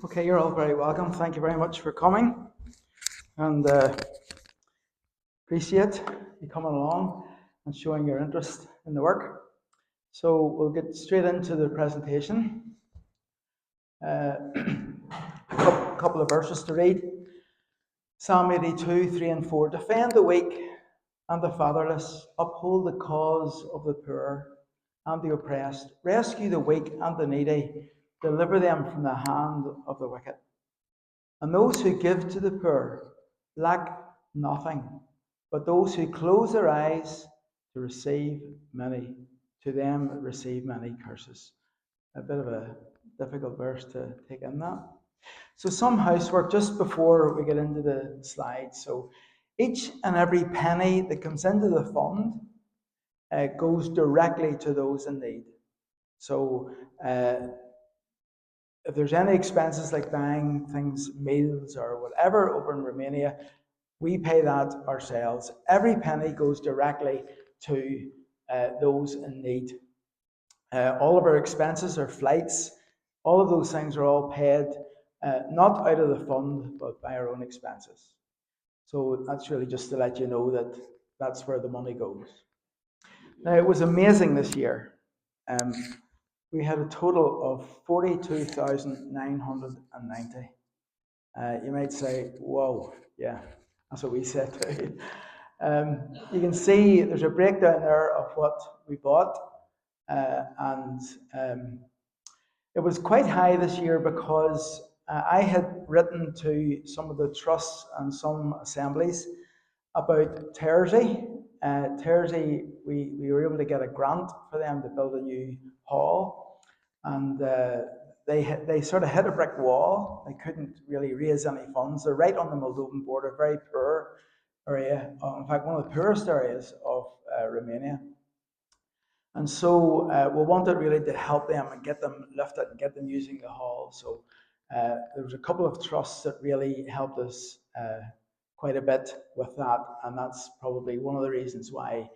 Okay, you're all very welcome. Thank you very much for coming, and appreciate you coming along and showing your interest in the work. So we'll get straight into the presentation. A couple of verses to read. Psalm 82, 3 and 4. Defend the weak and the fatherless. Uphold the cause of the poor and the oppressed. Rescue the weak and the needy. Deliver them from the hand of the wicked. And those who give to the poor lack nothing, but those who close their eyes to receive many, to them receive many curses. A bit of a difficult verse to take in that. So some housework just before we get into the slides. So each and every penny that comes into the fund goes directly to those in need. So if there's any expenses like buying things, meals or whatever over in Romania, we pay that ourselves. Every penny goes directly to those in need. All of our expenses, our flights, all of those things are all paid, not out of the fund, but by our own expenses. So that's really just to let you know that that's where the money goes. Now, it was amazing this year. We had a total of 42,990. You might say, whoa, yeah, that's what we said too. You can see there's a breakdown there of what we bought, and it was quite high this year because I had written to some of the trusts and some assemblies about Terzi. Terzi, we were able to get a grant for them to build a new hall, and they sort of hit a brick wall. They couldn't really raise any funds. They're right on the Moldovan border, very poor area. In fact, one of the poorest areas of Romania. And so we wanted really to help them and get them lifted and get them using the hall. So there was a couple of trusts that really helped us quite a bit with that, and that's probably one of the reasons why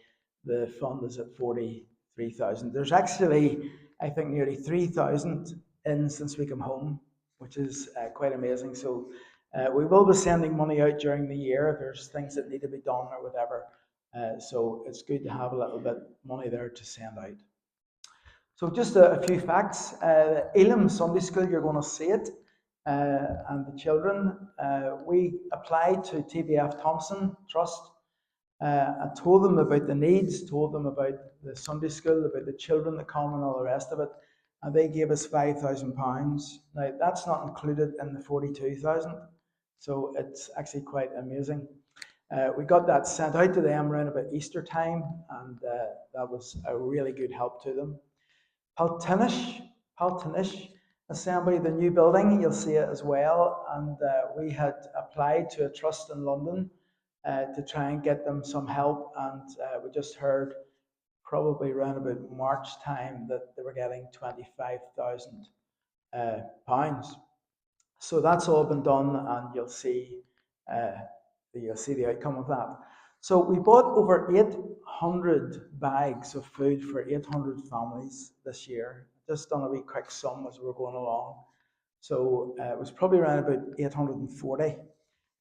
the fund is at 43,000. There's actually, I think, nearly 3,000 in since we come home, which is quite amazing. So we will be sending money out during the year if there's things that need to be done or whatever. So it's good to have a little bit of money there to send out. So just a few facts. Elim Sunday School, you're going to see it. And the children, we applied to TBF Thompson Trust. I told them about the needs, told them about the Sunday school, about the children that come and all the rest of it. And they gave us £5,000. Now, that's not included in the 42,000. So it's actually quite amazing. We got that sent out to them around about Easter time, and that was a really good help to them. Paltinish Assembly, the new building, you'll see it as well. And we had applied to a trust in London to try and get them some help. And we just heard probably around about March time that they were getting £25,000. So that's all been done, and you'll see the outcome of that. So we bought over 800 bags of food for 800 families this year. Just done a wee quick sum as we were going along. So it was probably around about 840.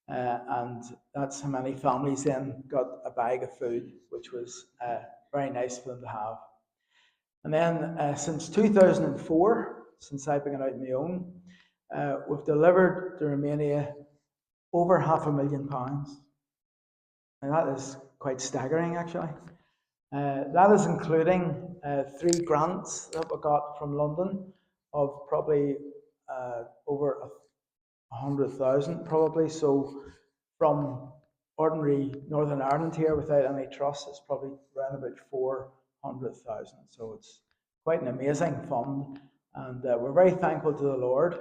And that's how many families then got a bag of food, which was very nice for them to have. And then since 2004, since I've been out on my own, we've delivered to Romania over £500,000. And that is quite staggering, actually. That is including 3 grants that we got from London of probably over 100,000, probably. So from ordinary Northern Ireland here, without any trust, it's probably around about 400,000. So it's quite an amazing fund, and we're very thankful to the Lord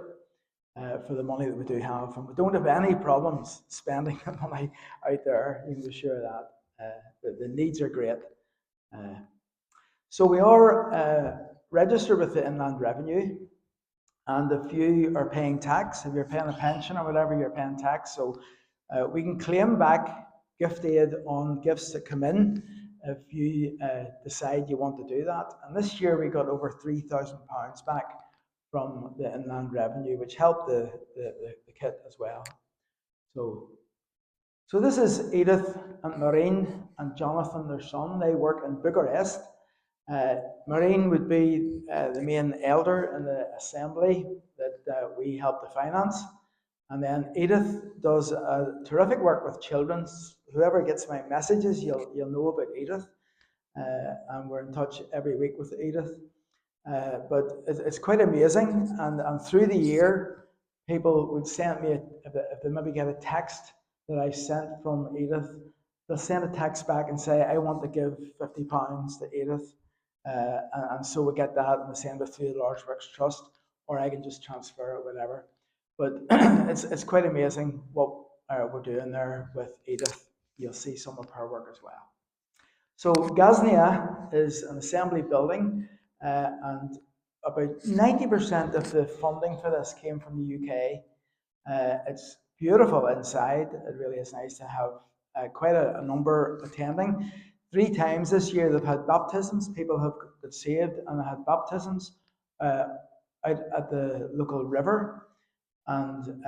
for the money that we do have, and we don't have any problems spending the money out there. You can be sure of that. The needs are great. So we are registered with the Inland Revenue, and if you are paying tax, if you're paying a pension or whatever, you're paying tax. So we can claim back gift aid on gifts that come in if you decide you want to do that. And this year we got over £3,000 back from the inland revenue, which helped the kit as well. So, so this is Edith and Maureen and Jonathan, their son. They work in Bucharest. Maureen would be the main elder in the assembly that we help to finance. And then Edith does terrific work with children. Whoever gets my messages, you'll know about Edith. And we're in touch every week with Edith. But it's quite amazing. And through the year, people would send me, if they maybe get a text that I sent from Edith, they'll send a text back and say, I want to give £50 to Edith. And so we get that and we send it through the Large Works Trust, or I can just transfer it, whatever. But it's quite amazing what we're doing there with Edith. You'll see some of her work as well. So Gaznia is an assembly building, and about 90% of the funding for this came from the UK. It's beautiful inside. It really is nice to have quite a number attending. 3 times this year they've had baptisms. People have got saved and had baptisms out at the local river. And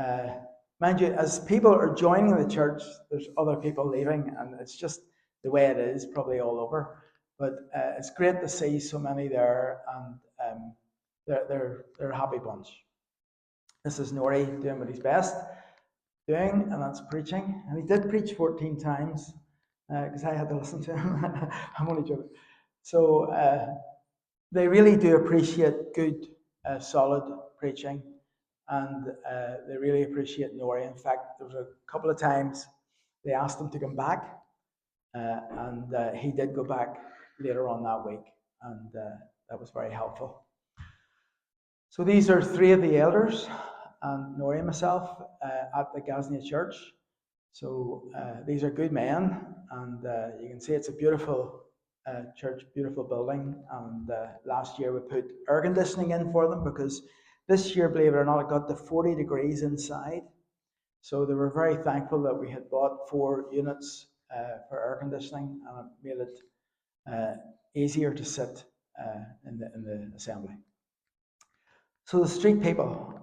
mind you, as people are joining the church, there's other people leaving, and it's just the way it is, probably all over. But it's great to see so many there, and they're a happy bunch. This is Nori doing what he's best doing, and that's preaching. And he did preach 14 times because I had to listen to him. I'm only joking. So they really do appreciate good, solid preaching, and they really appreciate Nori. In fact, there was a couple of times they asked him to come back, and he did go back later on that week, and that was very helpful. So these are 3 of the elders, and Nori and myself at the Gaznia Church. So these are good men, and you can see it's a beautiful church, beautiful building. And last year we put air conditioning in for them because this year, believe it or not, it got to 40 degrees inside. So they were very thankful that we had bought 4 units for air conditioning, and it made it easier to sit in the assembly. So the street people,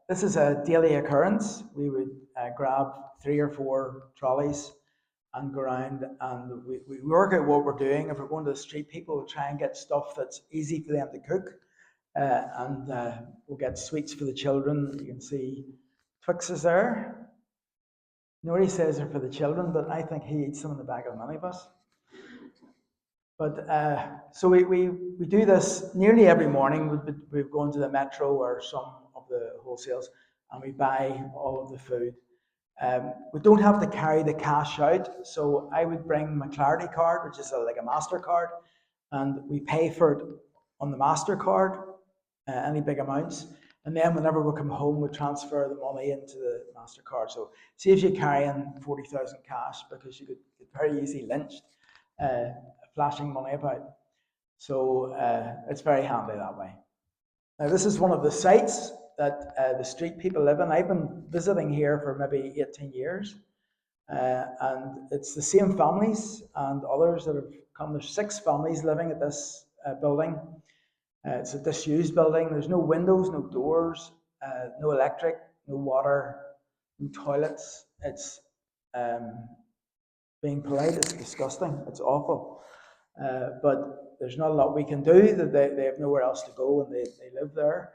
this is a daily occurrence. We would grab 3 or 4 trolleys and go around, and we work out what we're doing. If we're going to the street people, we'll try and get stuff that's easy for them to cook, and we'll get sweets for the children. You can see Twixes there. Nori says they're for the children, but I think he eats them in the back of the minibus. But so we do this nearly every morning. We go into the Metro or some of the wholesales, and we buy all of the food. We don't have to carry the cash out, so I would bring my Clarity card, which is like a MasterCard, and we pay for it on the MasterCard, any big amounts. And then whenever we come home, we transfer the money into the MasterCard. So it saves you carrying 40,000 cash because you could get very easily lynched. Flashing money about. So it's very handy that way. Now this is one of the sites that the street people live in. I've been visiting here for maybe 18 years. And it's the same families and others that have come. There's 6 families living at this building. It's a disused building. There's no windows, no doors, no electric, no water, no toilets. It's being polite, it's disgusting. It's awful. But there's not a lot we can do. That they have nowhere else to go, and they live there.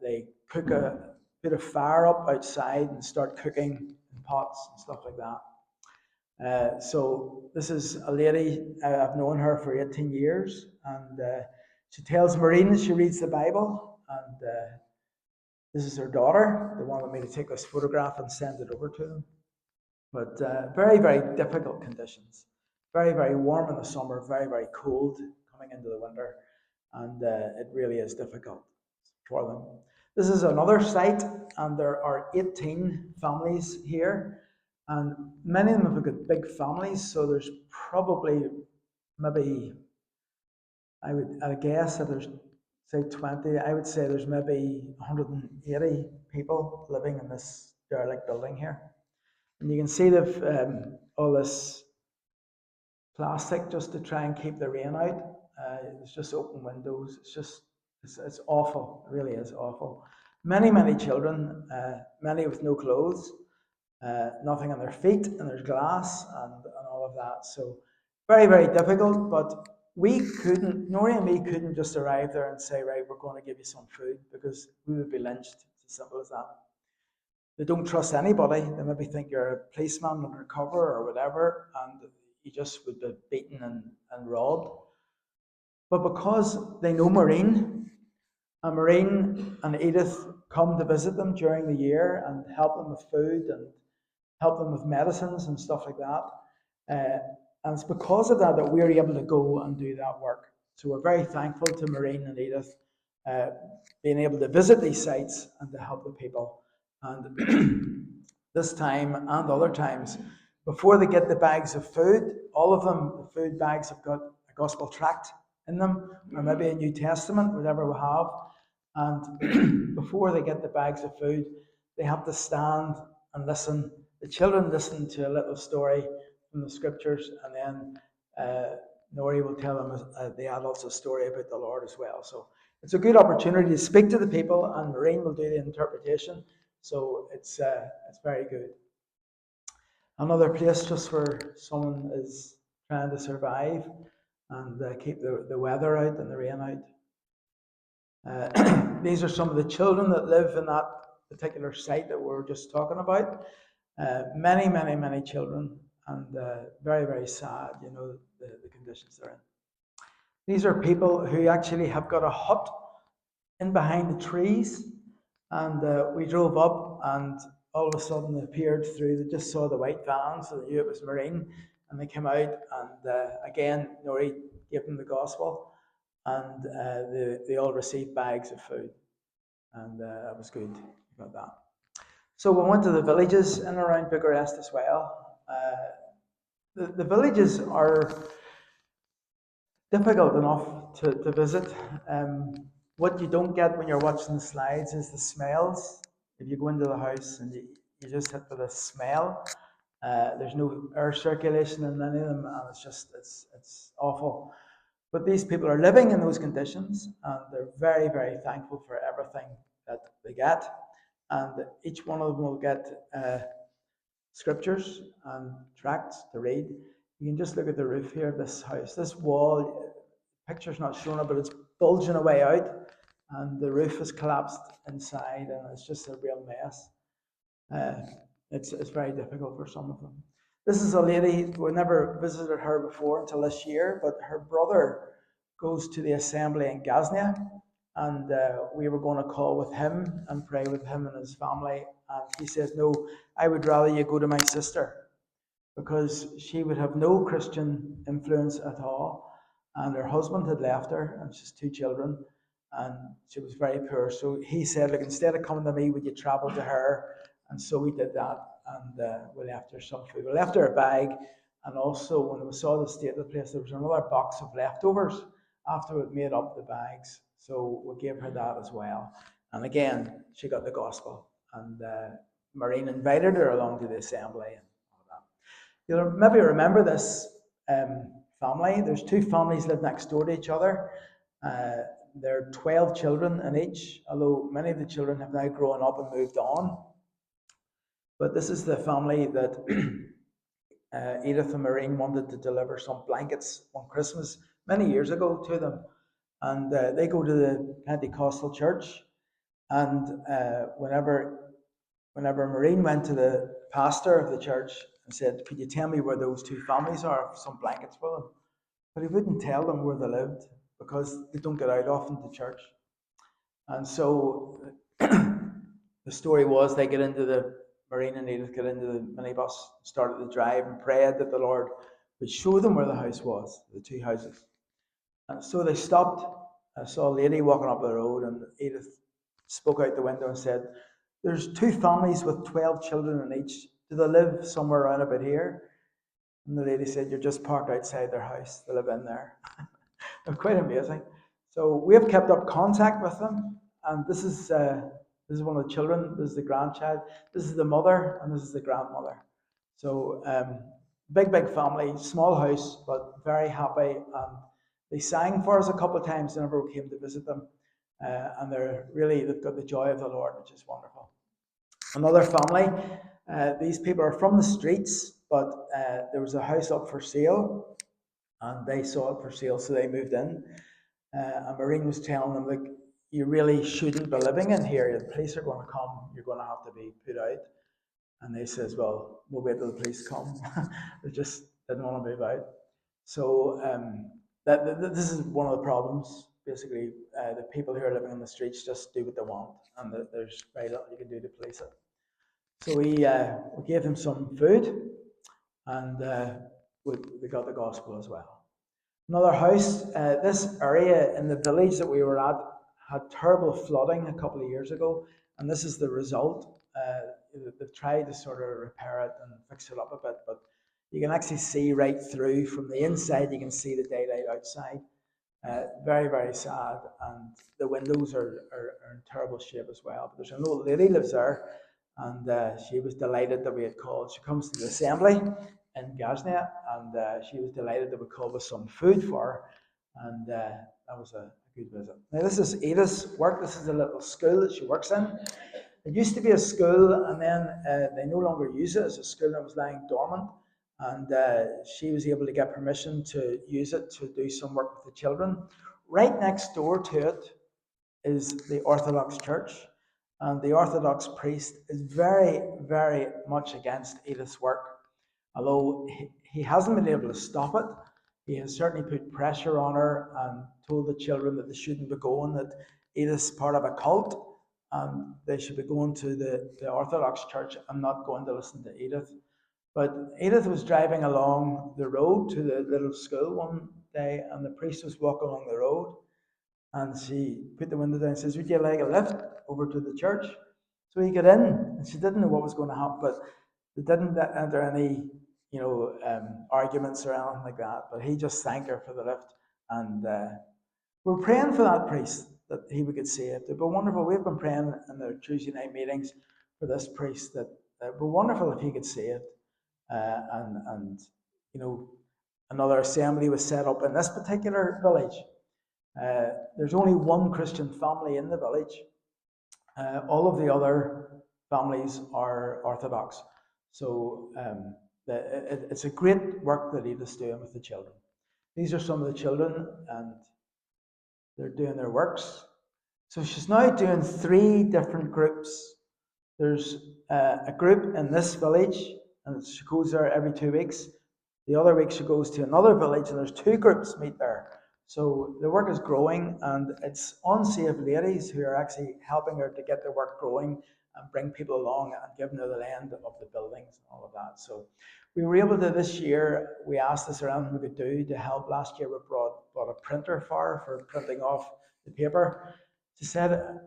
They put a fire up outside and start cooking in pots and stuff like that. So this is a lady, I've known her for 18 years, and she tells Maureen that she reads the Bible, and this is her daughter. They wanted me to take this photograph and send it over to them. But very, very difficult conditions. Very, very warm in the summer, very, very cold coming into the winter, and it really is difficult for them. This is another site, and there are 18 families here, and many of them have got big families, so there's probably maybe, I'd guess that there's, say, 20, I would say there's maybe 180 people living in this derelict building here. And you can see they've all this plastic just to try and keep the rain out. It's just open windows. It's just It's awful. It really is awful. Many, many children, many with no clothes, nothing on their feet, and there's glass and all of that. So very, very difficult. But we couldn't, Nori and me couldn't just arrive there and say, right, we're going to give you some food because we would be lynched. It's as simple as that. They don't trust anybody. They maybe think you're a policeman undercover or whatever, and you just would be beaten and robbed. But because they know Maureen, and Maureen and Edith come to visit them during the year and help them with food and help them with medicines and stuff like that. And it's because of that that we're able to go and do that work. So we're very thankful to Maureen and Edith uh, being able to visit these sites and to help the people. And this time and other times, before they get the bags of food, all of them, the food bags have got a gospel tract in them, or maybe a New Testament, whatever we have. And before they get the bags of food, they have to stand and listen. The children listen to a little story from the scriptures, and then Nori will tell them, the adults, a story about the Lord as well. So it's a good opportunity to speak to the people, and Maureen will do the interpretation. So it's very good. Another place just where someone is trying to survive and keep the weather out and the rain out. These are some of the children that live in that particular site that we're just talking about. Many, many, many children, and very, very sad, the conditions they're in. These are people who actually have got a hut in behind the trees, and we drove up, and all of a sudden they appeared through. They just saw the white van, so they knew it was Marine, and they came out, and again, Nori gave them the gospel, and they all received bags of food, and that was good about that. So we went to the villages in and around Bucharest as well. The villages are difficult enough to visit. What you don't get when you're watching the slides is the smells. If you go into the house and you just hit with a smell, there's no air circulation in any of them, and it's awful. But these people are living in those conditions, and they're very, very thankful for everything that they get. And each one of them will get scriptures and tracts to read. You can just look at the roof here of this house. This wall, picture's not showing it, but it's bulging away out, and the roof is collapsed inside, and it's just a real mess. Uh, it's very difficult for some of them. This is a lady, we never visited her before until this year, but her brother goes to the assembly in Gaznia, and we were going to call with him and pray with him and his family. And he says, no, I would rather you go to my sister, because she would have no Christian influence at all. And her husband had left her, and she's two children, and she was very poor. So he said, look, instead of coming to me, would you travel to her? And so we did that, and we left her some food. We left her a bag, and also when we saw the state of the place, there was another box of leftovers after we'd made up the bags. So we gave her that as well. And again, she got the gospel, and Maureen invited her along to the assembly and all that. You'll maybe remember this family. There's two families live next door to each other. There are 12 children in each, although many of the children have now grown up and moved on. But this is the family that Edith and Maureen wanted to deliver some blankets on Christmas many years ago to them. And they go to the Pentecostal church. And whenever Maureen went to the pastor of the church and said, could you tell me where those two families are, some blankets for them? But he wouldn't tell them where they lived because they don't get out often to church. And so the story was they get into Maureen and Edith get into the minibus, started to drive, and prayed that the Lord would show them where the house was, the two houses. And so they stopped. I saw a lady walking up the road, and Edith spoke out the window and said, there's two families with 12 children in each. Do they live somewhere around about here? And the lady said, you're just parked outside their house. They live in there. They're quite amazing. So we have kept up contact with them. And this is one of the children. This is the grandchild. This is the mother, and this is the grandmother. So big, big family, small house, but very happy. And they sang for us a couple of times whenever we came to visit them. and they've got the joy of the Lord, which is wonderful. Another family, these people are from the streets, but there was a house up for sale, and they saw it for sale, so they moved in. And Maureen was telling them, like, you really shouldn't be living in here. The police are going to come. You're going to have to be put out. And they says, well, we'll wait till the police come. They just didn't want to move out. So this is one of the problems. Basically, the people who are living on the streets just do what they want, and there's very little you can do to police it. So we gave them some food, and we got the gospel as well. Another house, this area in the village that we were at had terrible flooding a couple of years ago, and this is the result. They've tried to sort of repair it and fix it up a bit, but you can actually see right through from the inside, you can see the daylight outside. Very, very sad, and the windows are in terrible shape as well. But there's an old lady lives there, and she was delighted that we had called. She comes to the assembly in Gaznia, and she was delighted that we called with some food for her, and that was a good visit. Now this is Edith's work. This is a little school that she works in. It used to be a school, and then they no longer use it as a school. It was lying dormant, and she was able to get permission to use it to do some work with the children. Right next door to it is the Orthodox Church, and the Orthodox priest is very, very much against Edith's work. Although he hasn't been able to stop it, he has certainly put pressure on her and told the children that they shouldn't be going, that Edith's part of a cult, and they should be going to the Orthodox Church and not going to listen to Edith. But Edith was driving along the road to the little school one day, and the priest was walking along the road, and she put the window down and says, would you like a lift over to the church? So he got in, and she didn't know what was going to happen, but they didn't enter any, arguments or anything like that. But he just thanked her for the lift, and we're praying for that priest that he would get saved. It'd be wonderful. We've been praying in the Tuesday night meetings for this priest that it'd be wonderful if he gets saved, and another assembly was set up in this particular village. There's only one Christian family in the village. All of the other families are Orthodox. So it's a great work that Edith's doing with the children. These are some of the children, and they're doing their works. So she's now doing 3 different groups. There's a group in this village, and she goes there every 2 weeks. The other week she goes to another village, and there's 2 groups meet there. So the work is growing, and it's unsaved ladies who are actually helping her to get the work growing and bring people along and giving her the land of the buildings and all of that. So we were able to this year, we asked us around what we could do to help. Last year we brought a printer for her for printing off the paper. She said,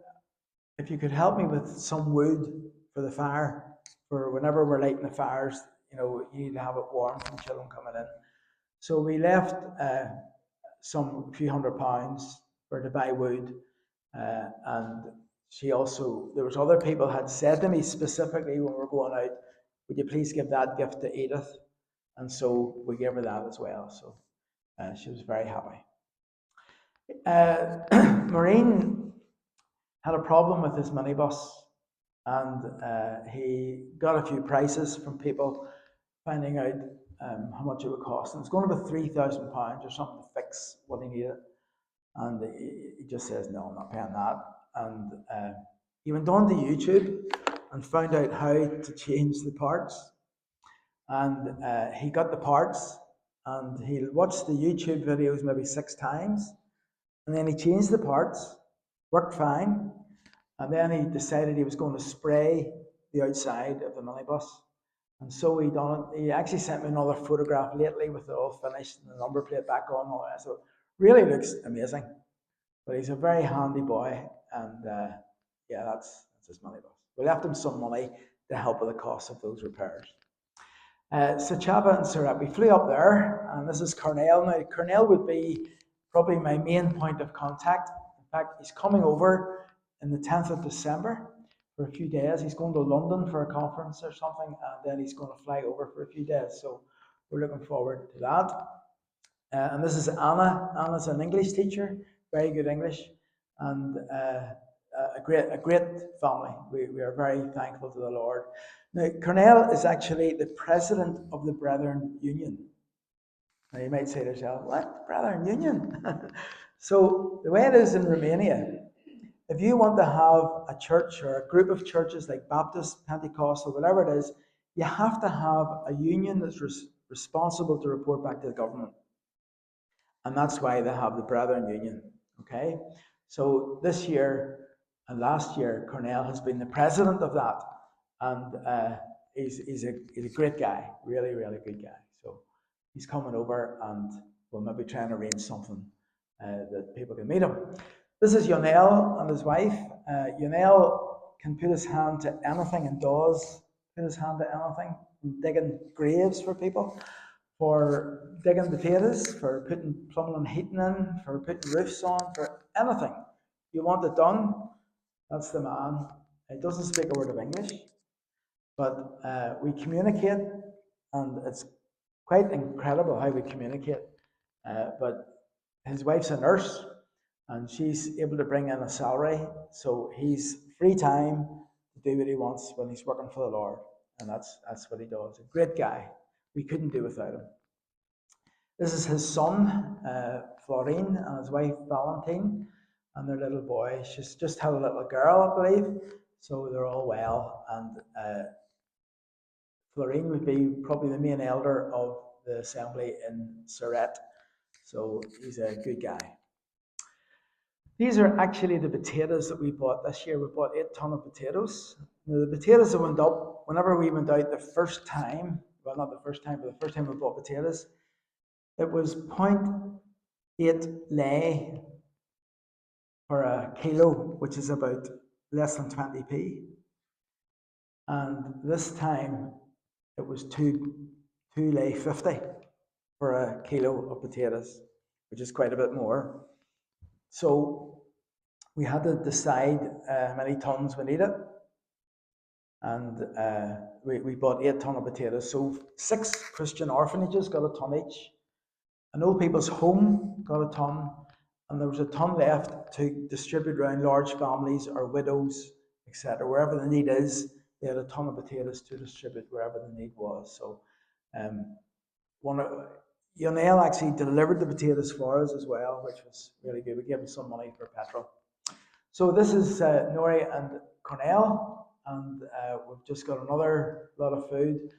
if you could help me with some wood for the fire, for whenever we're lighting the fires, you need to have it warm from children coming in. So we left some few £100 for her to buy wood, and there was other people had said to me specifically when we were going out, would you please give that gift to Edith? And so we gave her that as well. So she was very happy. Maureen had a problem with his minibus, and he got a few prices from people, finding out how much it would cost. And it was going to be £3,000 or something to fix what he needed. And he just says, no, I'm not paying that. And he went on to YouTube and found out how to change the parts. And he got the parts, and he watched the YouTube videos maybe 6 times. And then he changed the parts, worked fine. And then he decided he was going to spray the outside of the minibus. And so he done it. He actually sent me another photograph lately with it all finished and the number plate back on. All that. So it really looks amazing. But he's a very handy boy, and that's his minibus. We left him some money to help with the cost of those repairs. Sachava and Surat, we flew up there, and this is Cornell. Now, Cornell would be probably my main point of contact. In fact, he's coming over in the 10th of December for a few days. He's going to London for a conference or something, and then he's going to fly over for a few days. So we're looking forward to that. And this is Anna. Anna's an English teacher, very good English. and a great family. We are very thankful to the Lord. Now, Cornell is actually the president of the Brethren Union. Now, you might say to yourself, what? Brethren Union? So, the way it is in Romania, if you want to have a church or a group of churches like Baptist, Pentecostal, whatever it is, you have to have a union that's responsible to report back to the government. And that's why they have the Brethren Union. Okay? So this year and last year, Cornell has been the president of that. And he's a great guy, really, really good guy. So he's coming over and we'll maybe try and arrange something that people can meet him. This is Yonel and his wife. Yonel can put his hand to anything and does put his hand to anything, digging graves for people, for digging potatoes, for putting plumbing and heating in, for putting roofs on, for anything you want it done. That's the man. He doesn't speak a word of English, but we communicate, and it's quite incredible how we communicate. But his wife's a nurse, and she's able to bring in a salary, so he's free time to do what he wants when he's working for the Lord, and that's what he does. A great guy. We couldn't do without him. This is his son, Florine, and his wife, Valentine, and their little boy. She's just had a little girl, I believe, so they're all well. And Florine would be probably the main elder of the assembly in Surrett, so he's a good guy. These are actually the potatoes that we bought this year. We bought 8 tons of potatoes. Now, the potatoes that went up, whenever we went out the first time, well, not the first time, but the first time we bought potatoes, it was 0.8 lei for a kilo, which is about less than 20p. And this time it was 2 lei 50 for a kilo of potatoes, which is quite a bit more. So we had to decide how many tons we needed. And we bought 8 tons of potatoes. So 6 Christian orphanages got a ton each. An old people's home got a ton, and there was a ton left to distribute around large families or widows, etc. Wherever the need is, they had a ton of potatoes to distribute wherever the need was. So, Yonel actually delivered the potatoes for us as well, which was really good. We gave them some money for petrol. So this is Nori and Cornell, and we've just got another lot of food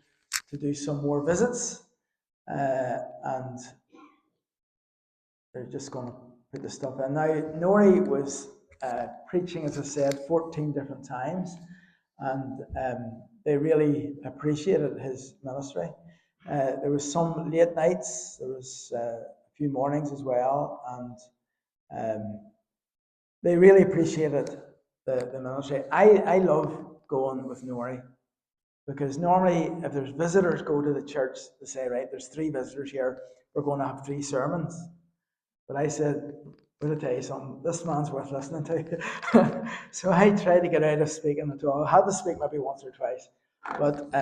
to do some more visits, and they're just going to put the stuff in. Now, Nori was preaching, as I said, 14 different times, and they really appreciated his ministry. There was some late nights, there was a few mornings as well, and they really appreciated the ministry. I love going with Nori, because normally if there's visitors go to the church, they say, right, there's 3 visitors here, we're going to have 3 sermons. But I said, "Will I tell you something? This man's worth listening to." So I tried to get out of speaking at all. I had to speak maybe once or twice, but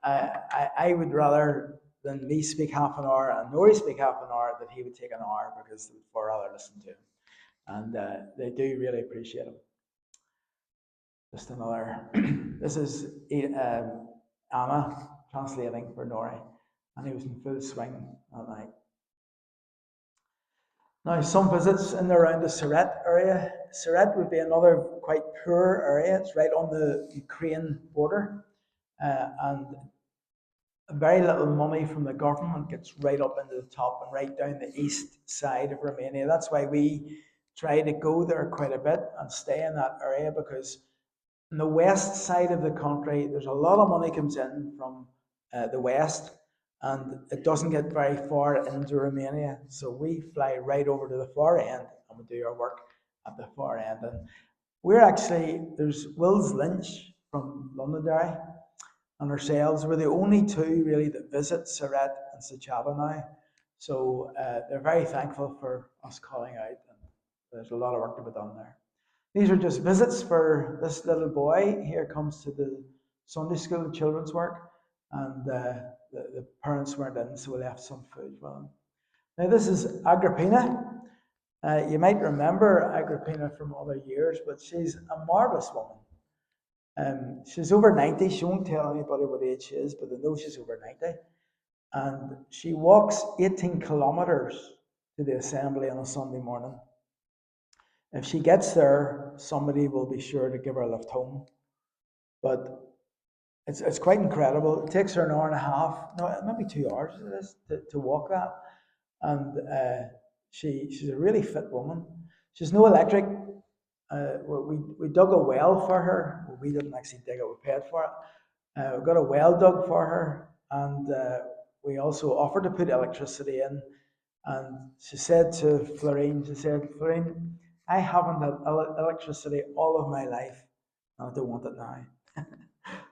I would rather than me speak half an hour and Nori speak half an hour that he would take an hour, because they would far rather listen to him, and they do really appreciate him. Just another. This is Anna translating for Nori, and he was in full swing that night. Now, some visits in and around the Surrett area. Surrett would be another quite poor area. It's right on the Ukraine border, and very little money from the government gets right up into the top and right down the east side of Romania. That's why we try to go there quite a bit and stay in that area, because on the west side of the country, there's a lot of money comes in from the west, and it doesn't get very far into Romania. So we fly right over to the far end and we do our work at the far end. And there's Wills Lynch from Londonderry and ourselves. We're the only 2 really that visit Surrett and Suceava now. So they're very thankful for us calling out, and there's a lot of work to be done there. These are just visits for this little boy. Here comes to the Sunday school, the children's work, and the parents weren't in, so we left some food for them. Now, this is Agrippina. You might remember Agrippina from other years, but she's a marvellous woman. She's over 90. She won't tell anybody what age she is, but they know she's over 90. And she walks 18 kilometres to the assembly on a Sunday morning. If she gets there, somebody will be sure to give her a lift home. But it's quite incredible. It takes her an hour and a half, no, maybe 2 hours it is, to walk that. And she's a really fit woman. She's no electric. We dug a well for her. Well, we didn't actually dig it, we paid for it. We got a well dug for her, and we also offered to put electricity in. And she said to Florine, Florine, I haven't had electricity all of my life, and I don't want it now.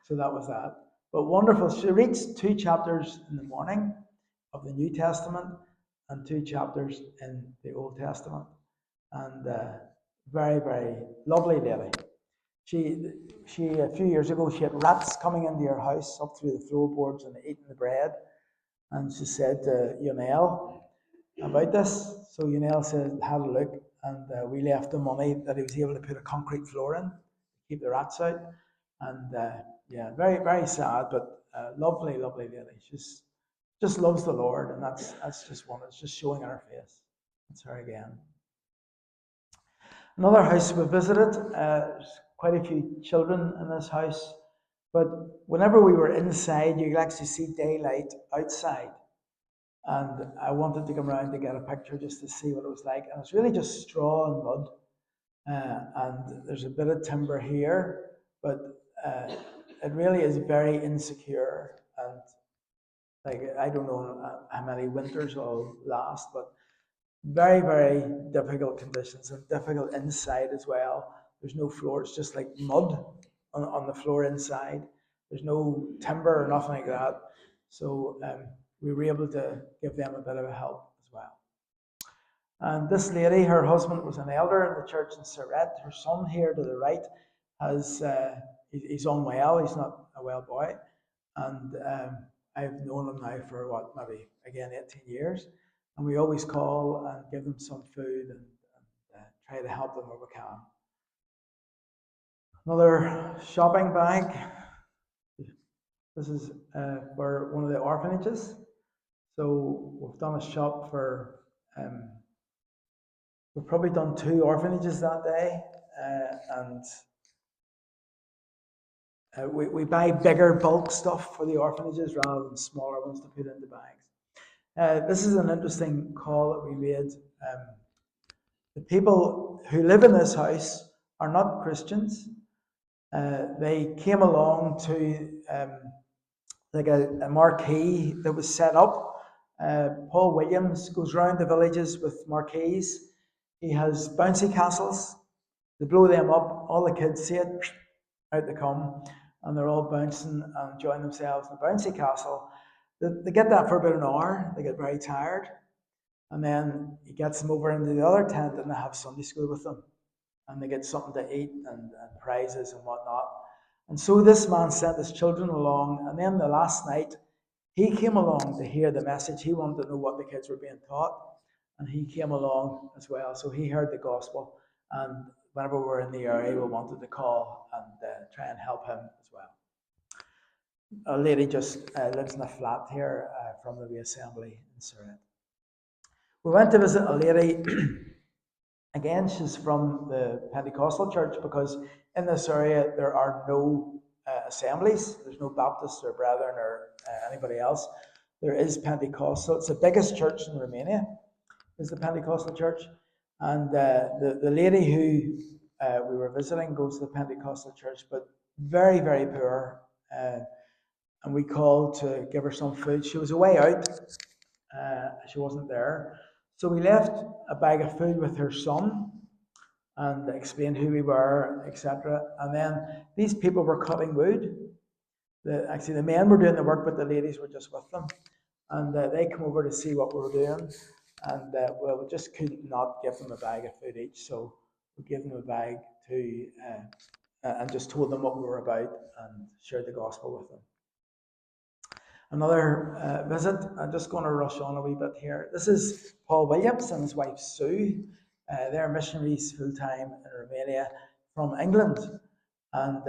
So that was that. But wonderful. She reads 2 chapters in the morning of the New Testament and 2 chapters in the Old Testament. And very, very lovely lady. She a few years ago, she had rats coming into her house up through the floorboards and eating the bread. And she said to Yonel about this. So Yonel said, had a look, and we left the money that he was able to put a concrete floor in to keep the rats out. And yeah, very, very sad, but lovely, lovely lady. She's just loves the Lord, and that's just one. It's just showing on her face. That's her again. Another house we visited. There's quite a few children in this house, but whenever we were inside, you could actually see daylight outside. And I wanted to come around to get a picture just to see what it was like. And it's really just straw and mud. And there's a bit of timber here, but it really is very insecure. And like, I don't know how many winters it'll last, but very, very difficult conditions and difficult inside as well. There's no floor, it's just like mud on the floor inside. There's no timber or nothing like that. So we were able to give them a bit of a help as well. And this lady, her husband was an elder in the church in Surrett. Her son here to the right has he's unwell. He's not a well boy, and I've known him now for what, maybe again 18 years. And we always call and give them some food and try to help them where we can. Another shopping bag. This is for one of the orphanages. So we've done a shop for, we've probably done 2 orphanages that day. And we buy bigger bulk stuff for the orphanages rather than smaller ones to put into bags. This is an interesting call that we made. The people who live in this house are not Christians. They came along to like a marquee that was set up. Paul Williams goes around the villages with marquees. He has bouncy castles. They blow them up. All the kids see it, out they come, and they're all bouncing and enjoying themselves in the bouncy castle. They get that for about an hour. They get very tired. And then he gets them over into the other tent and they have Sunday school with them. And they get something to eat and prizes and whatnot. And so this man sent his children along. And then the last night, he came along to hear the message. He wanted to know what the kids were being taught. And he came along as well. So he heard the gospel. And whenever we were in the area, we wanted to call and try and help him as well. A lady just lives in a flat here from the reassembly in Surrey. We went to visit a lady. Again, she's from the Pentecostal church because in this area there are no assemblies. There's no Baptists or Brethren or anybody else. There is Pentecostal. It's the biggest church in Romania, is the Pentecostal church. And the lady who we were visiting goes to the Pentecostal church, but very, very poor. And we called to give her some food. She was away out. She wasn't there. So we left a bag of food with her son and explained who we were, etc. And then these people were cutting wood. Actually, the men were doing the work, but the ladies were just with them. And they come over to see what we were doing. And well, we just could not give them a bag of food each. So we gave them a bag to, and just told them what we were about and shared the gospel with them. Another visit. I'm just going to rush on a wee bit here. This is Paul Williams and his wife Sue. they're missionaries full time in Romania from England, and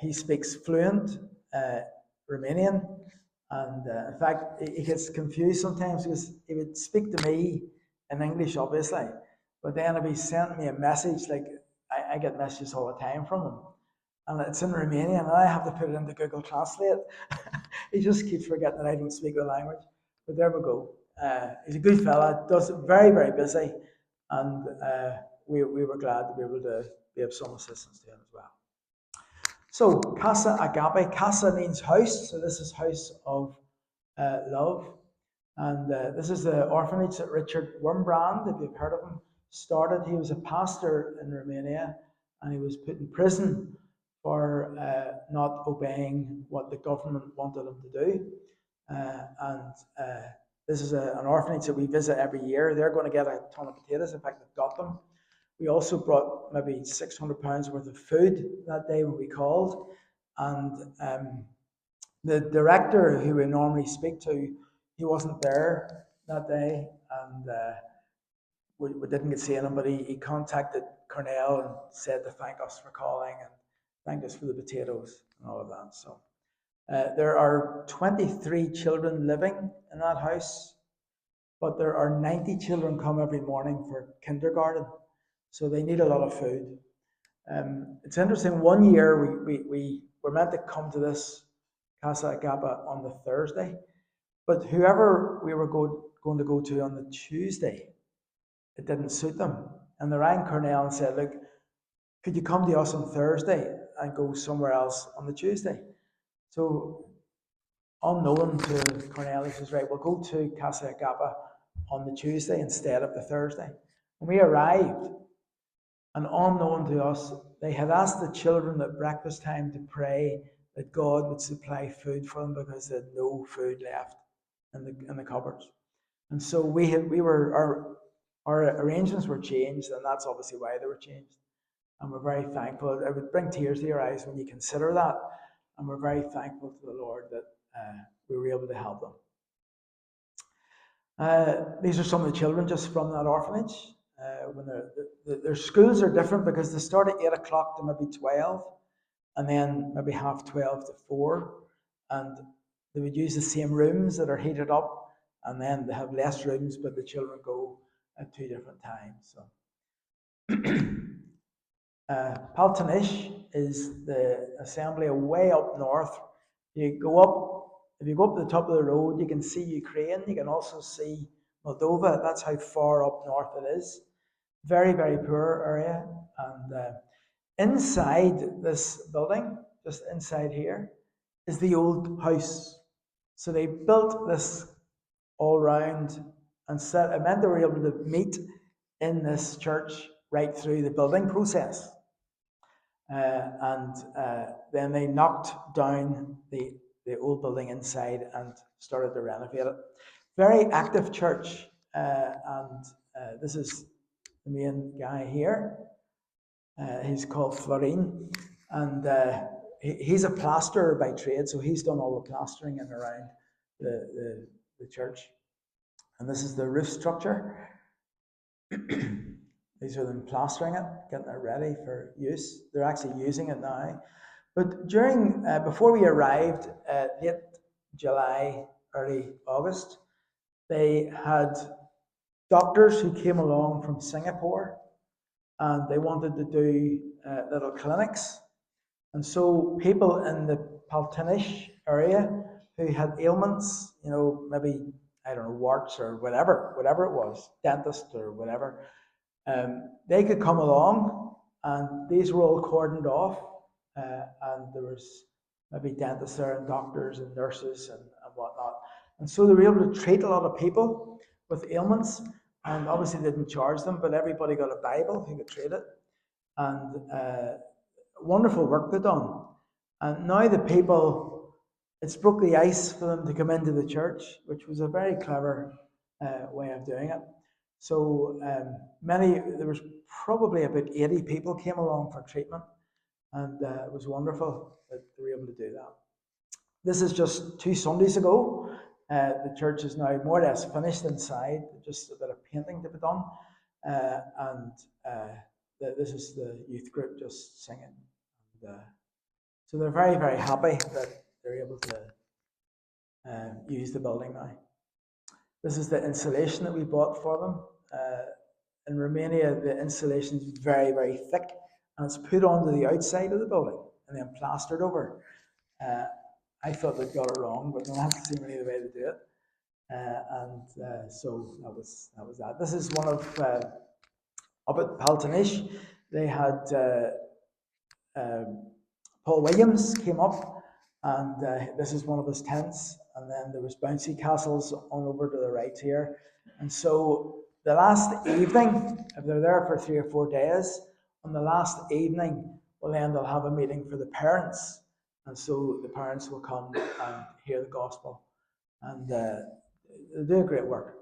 he speaks fluent uh, Romanian. And in fact, he gets confused sometimes because he would speak to me in English, obviously, but then if he sent me a message, like I get messages all the time from him, and it's in Romanian, and I have to put it into Google Translate. He just keeps forgetting that I don't speak the language. But there we go. He's a good fella, does very, very busy, and we were glad to be able to be of some assistance to him as well. So, Casa Agape, Casa means house, so this is House of Love. And this is the orphanage that Richard Wurmbrand, if you've heard of him, started. He was a pastor in Romania, and he was put in prison for not obeying what the government wanted him to do. And this is an orphanage that we visit every year. They're going to get a ton of potatoes. In fact, they've got them. We also brought maybe £600 worth of food that day when we called. And the director who we normally speak to, he wasn't there that day, and we didn't get to see him, but he contacted Cornell and said to thank us for calling and thank us for the potatoes and all of that. So there are 23 children living in that house, but there are 90 children come every morning for kindergarten, so they need a lot of food. It's interesting, one year we were meant to come to this Casa Agape on the Thursday, but whoever we were going to go to on the Tuesday, it didn't suit them. And they rang Cornell and said, look, could you come to us on Thursday and go somewhere else on the Tuesday? So unknown to Cornell, he says, right, we'll go to Casa Agape on the Tuesday instead of the Thursday. And we arrived, and unknown to us, they had asked the children at breakfast time to pray that God would supply food for them because they had no food left in the cupboards. And so our arrangements were changed, and that's obviously why they were changed. And we're very thankful. It would bring tears to your eyes when you consider that. And we're very thankful to the Lord that we were able to help them. These are some of the children just from that orphanage. When their schools are different because they start at 8 o'clock to maybe 12, and then maybe half 12 to 4. And they would use the same rooms that are heated up, and then they have less rooms, but the children go at 2 different times. So. Paltanish is the assembly way up north. If you go up to the top of the road, you can see Ukraine. You can also see Moldova. That's how far up north it is. Very, very poor area. And inside this building, just inside here, is the old house. So they built this all round, and it meant they were able to meet in this church right through the building process. And then they knocked down the old building inside and started to renovate it. Very active church, and this is the main guy here. He's called Florin, and he's a plasterer by trade, so he's done all the plastering in and around the church. And this is the roof structure. These are them plastering it, getting it ready for use. They're actually using it now. But before we arrived, late July, early August, they had doctors who came along from Singapore, and they wanted to do little clinics. And so people in the Paltinish area who had ailments, maybe, I don't know, warts or whatever it was, dentist or whatever, they could come along, and these were all cordoned off, and there was maybe dentists there and doctors and nurses and whatnot. And so they were able to treat a lot of people with ailments, and obviously they didn't charge them, but everybody got a Bible who could treat it. And wonderful work they've done. And now the people, it's broke the ice for them to come into the church, which was a very clever way of doing it. So there was probably about 80 people came along for treatment, and it was wonderful that they were able to do that. This is just 2 Sundays ago. The church is now more or less finished inside, just a bit of painting to be done. and this is the youth group just singing. And, so they're very, very happy that they're able to use the building now. This is the insulation that we bought for them. In Romania, the insulation is very, very thick, and it's put onto the outside of the building and then plastered over. Uh, I thought they'd got it wrong, but that's seemingly the way to do it. So that was that. This is one of up at Paltanish. They had Paul Williams came up, and this is one of his tents. And then there was bouncy castles on over to the right here. And so the last evening, if they're there for 3 or 4 days, on the last evening, well, then they'll have a meeting for the parents. And so the parents will come and hear the gospel. And they do great work.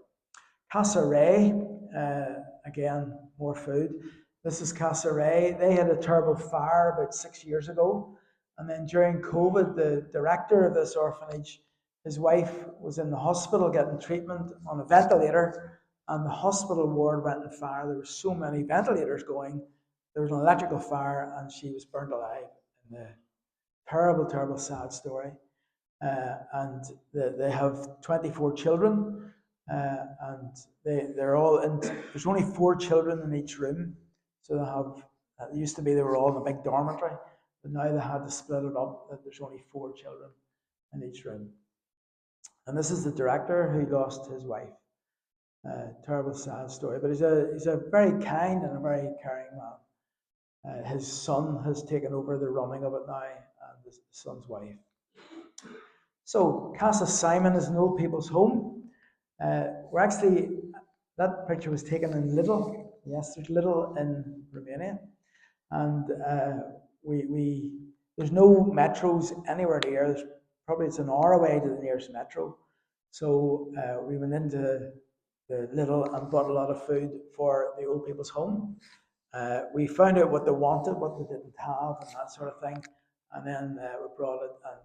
Casa Ray, again, more food. This is Casa Ray. They had a terrible fire about 6 years ago. And then during COVID, the director of this orphanage, his wife was in the hospital getting treatment on a ventilator, and the hospital ward went on fire. There were so many ventilators going. There was an electrical fire, and she was burnt alive. In the terrible, terrible, sad story. And they have 24 children, and they're all in. There's only 4 children in each room, so they have. It used to be they were all in a big dormitory, but now they had to split it up. That there's only 4 children in each room. And this is the director who lost his wife. Terrible, sad story, but he's a very kind and a very caring man. His son has taken over the running of it now, and his son's wife. So Casa Simon is an old people's home. We're actually, that picture was taken in Lidl. Yes, there's Lidl in Romania, and there's no metros anywhere near. It's an hour away to the nearest metro. So we went into the Lidl and bought a lot of food for the old people's home. We found out what they wanted, what they didn't have, and that sort of thing, and then we brought it and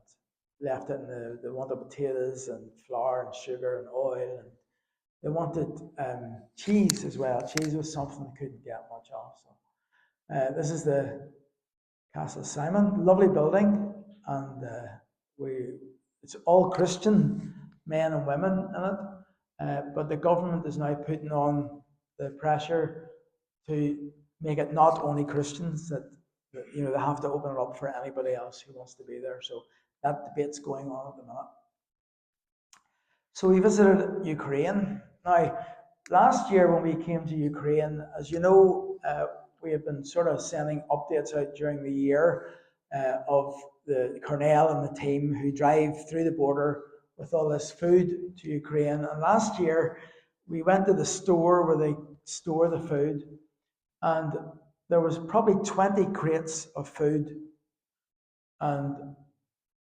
left it in they wanted potatoes and flour and sugar and oil, and they wanted cheese as well. Cheese was something they couldn't get much of. So this is the Castle Simon, lovely building, and it's all Christian men and women in it, but the government is now putting on the pressure to make it not only Christians, that they have to open it up for anybody else who wants to be there. So that debate's going on at the minute. So we visited Ukraine. Now, last year when we came to Ukraine, as you know, we have been sort of sending updates out during the year of the Cornell and the team who drive through the border with all this food to Ukraine. And last year, we went to the store where they store the food, and there was probably 20 crates of food. And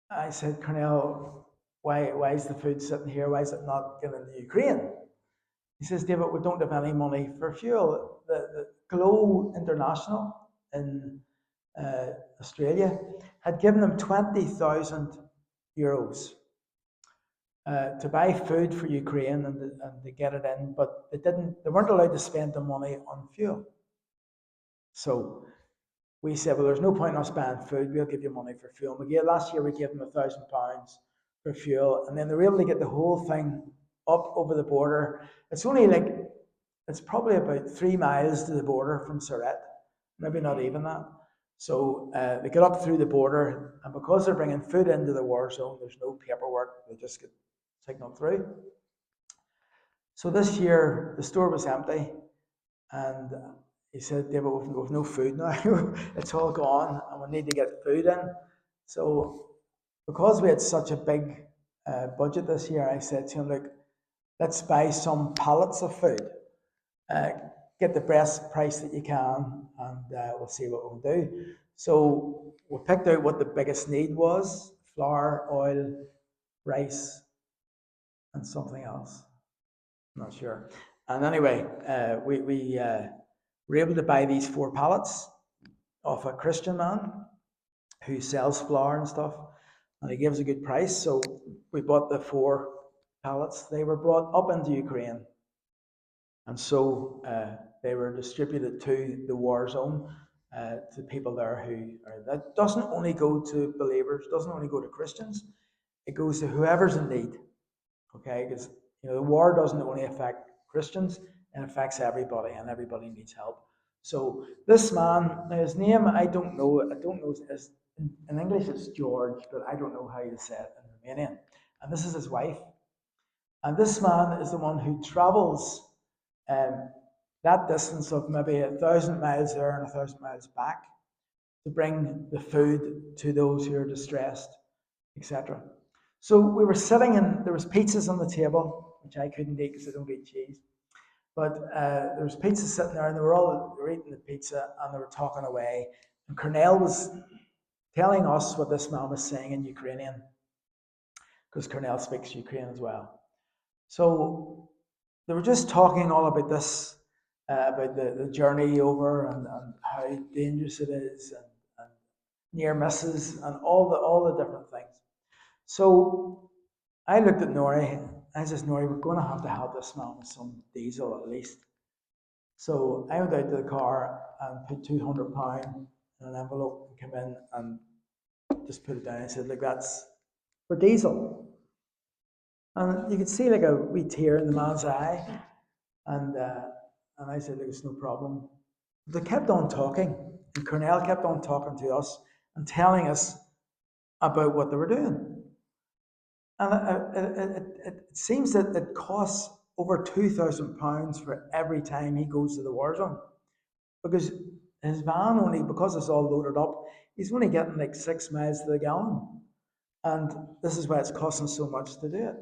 I said, Cornell, why is the food sitting here? Why is it not given to Ukraine? He says, David, we don't have any money for fuel. The Glow International in Australia had given them 20,000 euros to buy food for Ukraine and to get it in, but they weren't allowed to spend the money on fuel. So we said, well, there's no point in us buying food. We'll give you money for fuel. Last year we gave them £1,000 for fuel, and then they were able to get the whole thing up over the border. It's probably about 3 miles to the border from Saret, maybe not even that. So they get up through the border, and because they're bringing food into the war zone, there's no paperwork. They just get signaled through. So this year the store was empty, and he said, David, we've no food now. It's all gone, and we need to get food in. So because we had such a big budget this year, I said to him, look, let's buy some pallets of food. Get the best price that you can, and we'll see what we can do. So we picked out what the biggest need was: flour, oil, rice, and something else. I'm not sure. And anyway, we were able to buy these 4 pallets off a Christian man who sells flour and stuff, and he gives a good price. So we bought the 4 pallets. They were brought up into Ukraine, and so they were distributed to the war zone, to people there who are. That doesn't only go to believers, doesn't only go to Christians, it goes to whoever's in need. Okay, because the war doesn't only affect Christians, it affects everybody, and everybody needs help. So this man, now his name I don't know his, in English it's George, but I don't know how you say it in Romanian. And this is his wife. And this man is the one who travels um, that distance of maybe 1,000 miles there and 1,000 miles back to bring the food to those who are distressed, etc. So we were sitting and there was pizzas on the table, which I couldn't eat because I don't eat cheese. But there was pizza sitting there, and they were eating the pizza and they were talking away. And Cornell was telling us what this man was saying in Ukrainian, because Cornell speaks Ukrainian as well. So they were just talking all about this, about the journey over, and how dangerous it is, and near misses, and all the different things. So I looked at Nori. I said, Nori, we're going to help this man with some diesel at least. So I went out to the car and put £200 in an envelope and came in and just put it down. I said, look, that's for diesel. And you could see like a wee tear in the man's eye. And I said, look, it's no problem. They kept on talking, and Cornell kept on talking to us and telling us about what they were doing. And it seems that it costs over £2,000 for every time he goes to the war zone, because his van only, because it's all loaded up, he's only getting like 6 miles to the gallon, and this is why it's costing so much to do it.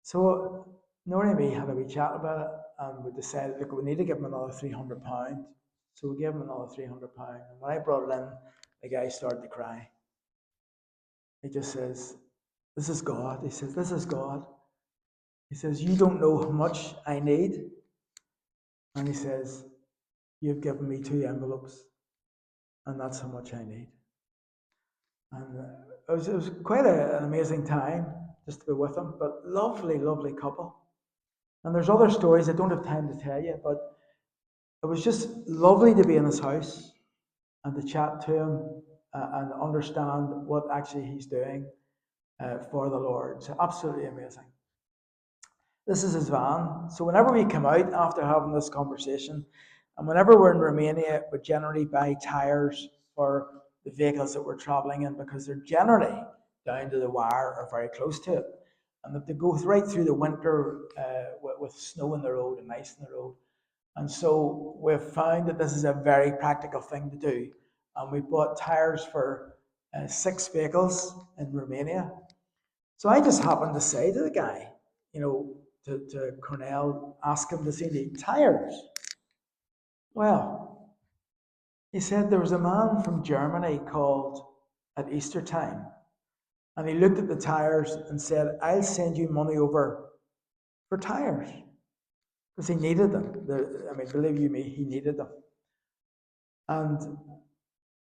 So Nori and me had a wee chat about it, and we decided, look, we need to give him another £300. So we gave him another £300, and when I brought it in, the guy started to cry. He just says, "This is God." He says, "This is God." He says, "You don't know how much I need." And he says, "You've given me 2 envelopes, and that's how much I need." And it was quite an amazing time just to be with him, but lovely, lovely couple. And there's other stories I don't have time to tell you, but it was just lovely to be in his house and to chat to him, and understand what actually he's doing for the Lord. It's absolutely amazing. This is his van. So whenever we come out after having this conversation, and whenever we're in Romania, we generally buy tires for the vehicles that we're traveling in, because they're generally down to the wire or very close to it. And that they go right through the winter with snow in the road and ice in the road. And so we've found that this is a very practical thing to do. And we bought tires for 6 vehicles in Romania. So I just happened to say to the guy, to Cornell, ask him, does he need tires? Well, he said there was a man from Germany called at Easter time, and he looked at the tires and said, I'll send you money over for tires, because he needed them. Believe you me, he needed them. And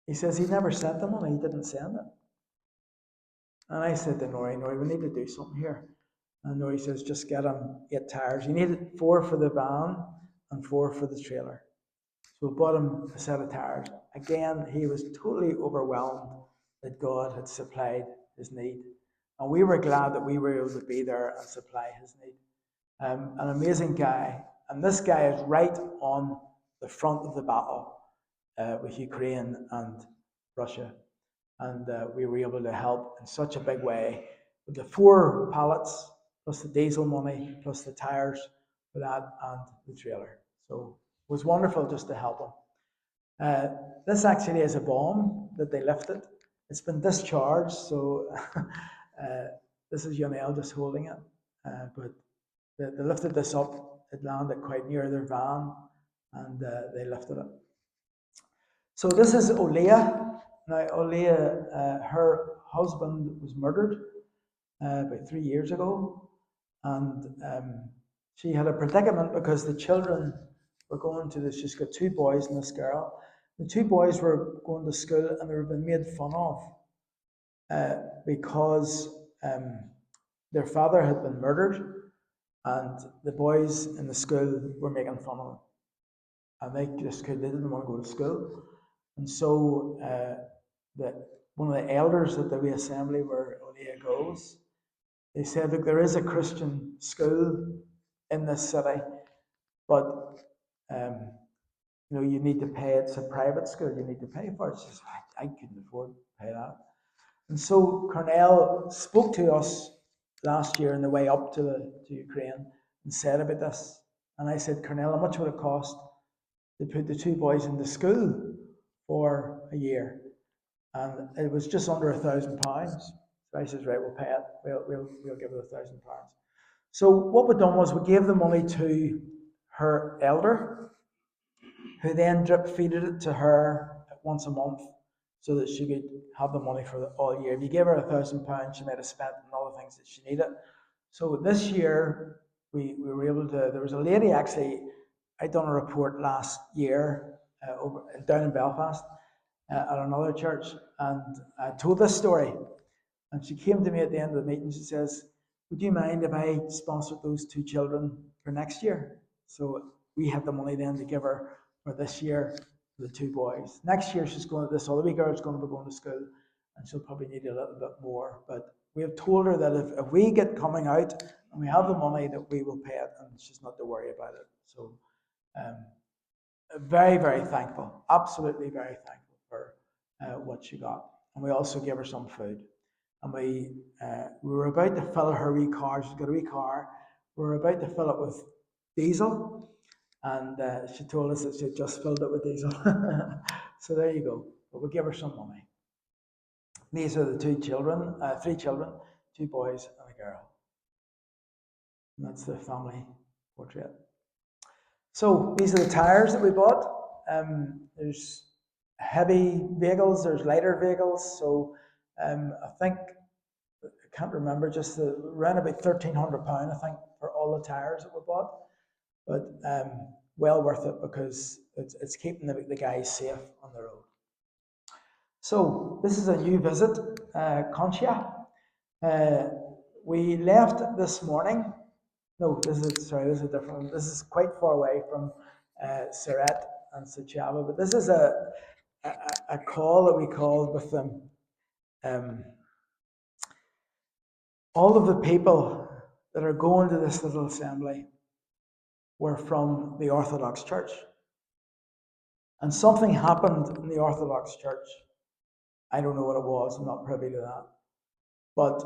he says he never sent the money, he didn't send it. And I said to Nori, we need to do something here. And Nori says, just get him 8 tires. He needed 4 for the van and 4 for the trailer. So we bought him a set of tires. Again, he was totally overwhelmed that God had supplied his need. And we were glad that we were able to be there and supply his need. An amazing guy. And this guy is right on the front of the battle with Ukraine and Russia. And we were able to help in such a big way with the 4 pallets, plus the diesel money, plus the tires for that, and the trailer. So it was wonderful just to help them. This actually is a bomb that they lifted. It's been discharged, so this is Yonel just holding it. But they lifted this up. It landed quite near their van, and they lifted it. So this is Olea. Now, Olea, her husband was murdered about 3 years ago, and she had a predicament because the children were going to this. She's got 2 boys and this girl. The 2 boys were going to school, and they were being made fun of because their father had been murdered, and the boys in the school were making fun of them. and they didn't want to go to school. And so the, one of the elders at the wee assembly where Olia goes, they said, look, there is a Christian school in this city, but um, you need to pay. It's a private school. You need to pay for it. She says, I couldn't afford to pay that. And so Cornell spoke to us last year on the way up to Ukraine and said about this. And I said, Cornell, how much would it cost to put the two boys into school for a year? And it was just under £1,000. So I says, right, we'll pay it. We'll give it £1,000. So what we done was we gave the money to her elder, who then drip feeded it to her once a month so that she could have the money for all year. If you gave her £1,000, she might have spent on other things that she needed. So this year we were able to. There was a lady actually. I done a report last year down in Belfast at another church, and I told this story. And she came to me at the end of the meeting. She says, would you mind if I sponsored those two children for next year? So we had the money then to give her for this year for the two boys. Next year, this other wee girl's going to be going to school, and she'll probably need a little bit more. But we have told her that if we get coming out and we have the money, that we will pay it, and she's not to worry about it. So um, very, very thankful, absolutely very thankful for what she got. And we also gave her some food. And we were about to fill her wee car. She's got a wee car. We were about to fill it with diesel, and she told us that she had just filled it with diesel. So there you go. But we give her some money. These are the three children, two boys and a girl. And that's the family portrait. So these are the tires that we bought. There's heavy vehicles, there's lighter vehicles. So I think I can't remember, just around about £1,300, I think, for all the tires that we bought. But well worth it because it's keeping the guys safe on the road. So this is a new visit, Conchia. We left this morning. No, this is a different one. This is quite far away from Siret and Suceava, but this is a call that we called with them. All of the people that are going to this little assembly were from the Orthodox Church. And something happened in the Orthodox Church. I don't know what it was, I'm not privy to that. But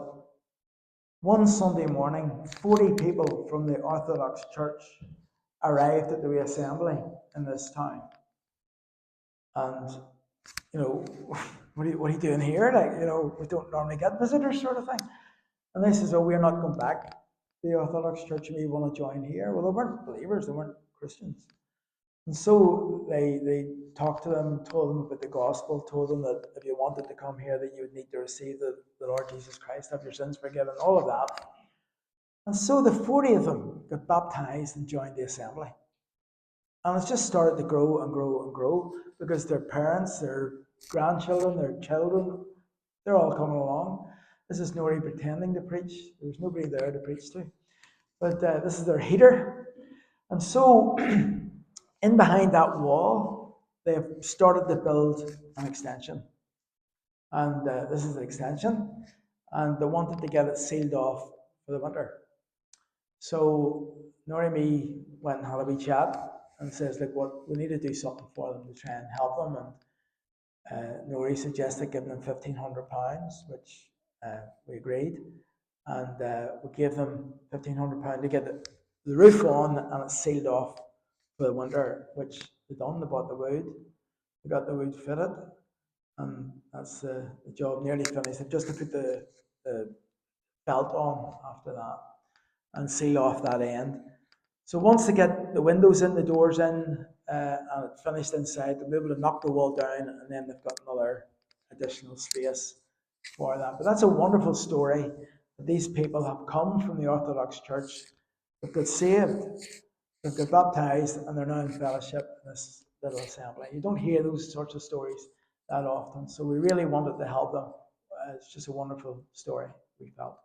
one Sunday morning, 40 people from the Orthodox Church arrived at the reassembly in this town. And, what are you doing here? We don't normally get visitors, sort of thing. And they says, oh, we're not going back to the Orthodox Church, and we want to join here. Well, they weren't believers, they weren't Christians. And so they talked to them, told them about the gospel, told them that if you wanted to come here, that you would need to receive the Lord Jesus Christ, have your sins forgiven, all of that. And so the 40 of them got baptized and joined the assembly. And it's just started to grow and grow and grow because their parents, their grandchildren, their children, they're all coming along. This is nobody pretending to preach. There's nobody there to preach to. But this is their heater. And so in behind that wall, they've started to build an extension. And this is the extension. And they wanted to get it sealed off for the winter. So Nori and me went and had a wee chat and says, like, what we need to do something for them to try and help them. And Nori suggested giving them £1,500, which we agreed. And we gave them £1,500 to get the roof on and it's sealed off for the winter, which they done. They bought the wood, they got the wood fitted, and that's the job nearly finished. They've just to put the belt on after that and seal off that end. So once they get the windows in, the doors in, and it's finished inside, they'll be able to knock the wall down, and then they've got another additional space for that. But that's a wonderful story that these people have come from the Orthodox Church, they've got saved, they've got baptized, and they're now in fellowship in this little assembly. You don't hear those sorts of stories that often, so we really wanted to help them. It's just a wonderful story, we felt.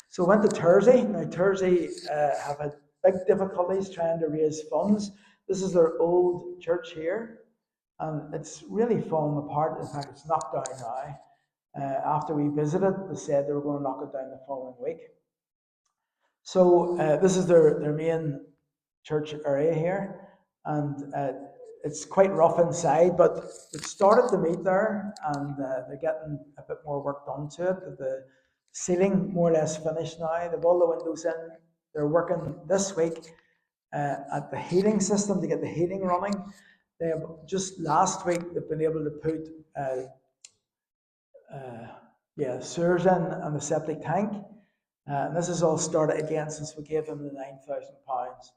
So we went to Thursday. Now, Thursday have had big difficulties trying to raise funds. This is their old church here, and it's really fallen apart. In fact, it's knocked down now. After we visited, they said they were going to knock it down the following week. So this is their main church area here, and it's quite rough inside, but it started to meet there, and they're getting a bit more work done to it. The ceiling more or less finished now. They've all the windows in. They're working this week at the heating system to get the heating running. They have just last week they've been able to put uh, sewers in and the septic tank. And this has all started again since we gave them the £9,000.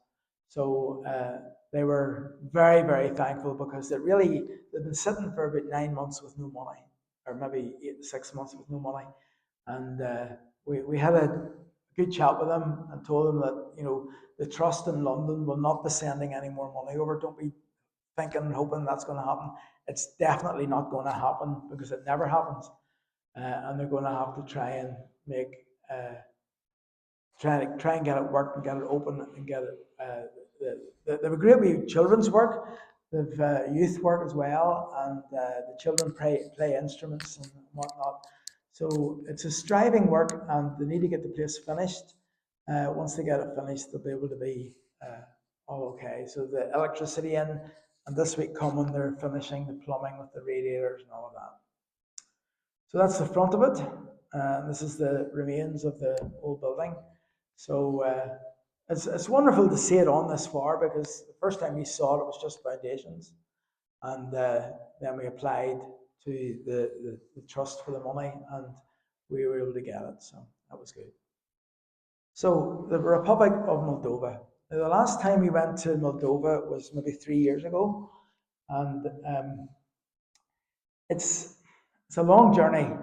So they were very, very thankful because they've been sitting for about 9 months with no money, or maybe 6 months with no money. And we had a good chat with them and told them that, the trust in London will not be sending any more money over. Don't be thinking and hoping that's going to happen. It's definitely not going to happen because it never happens. And they're going to have to try and make try and get it worked and get it open and get it. They have a great wee children's work. They've youth work as well, and the children play instruments and whatnot. So it's a striving work, and they need to get the place finished. Once they get it finished, they'll be able to be all okay. So the electricity in, and this week coming, they're finishing the plumbing with the radiators and all of that. So that's the front of it. This is the remains of the old building. So it's wonderful to see it on this far because the first time we saw it, it was just foundations. And then we applied to the trust for the money and we were able to get it. So that was good. So the Republic of Moldova. Now, the last time we went to Moldova was maybe 3 years ago. And it's a long journey.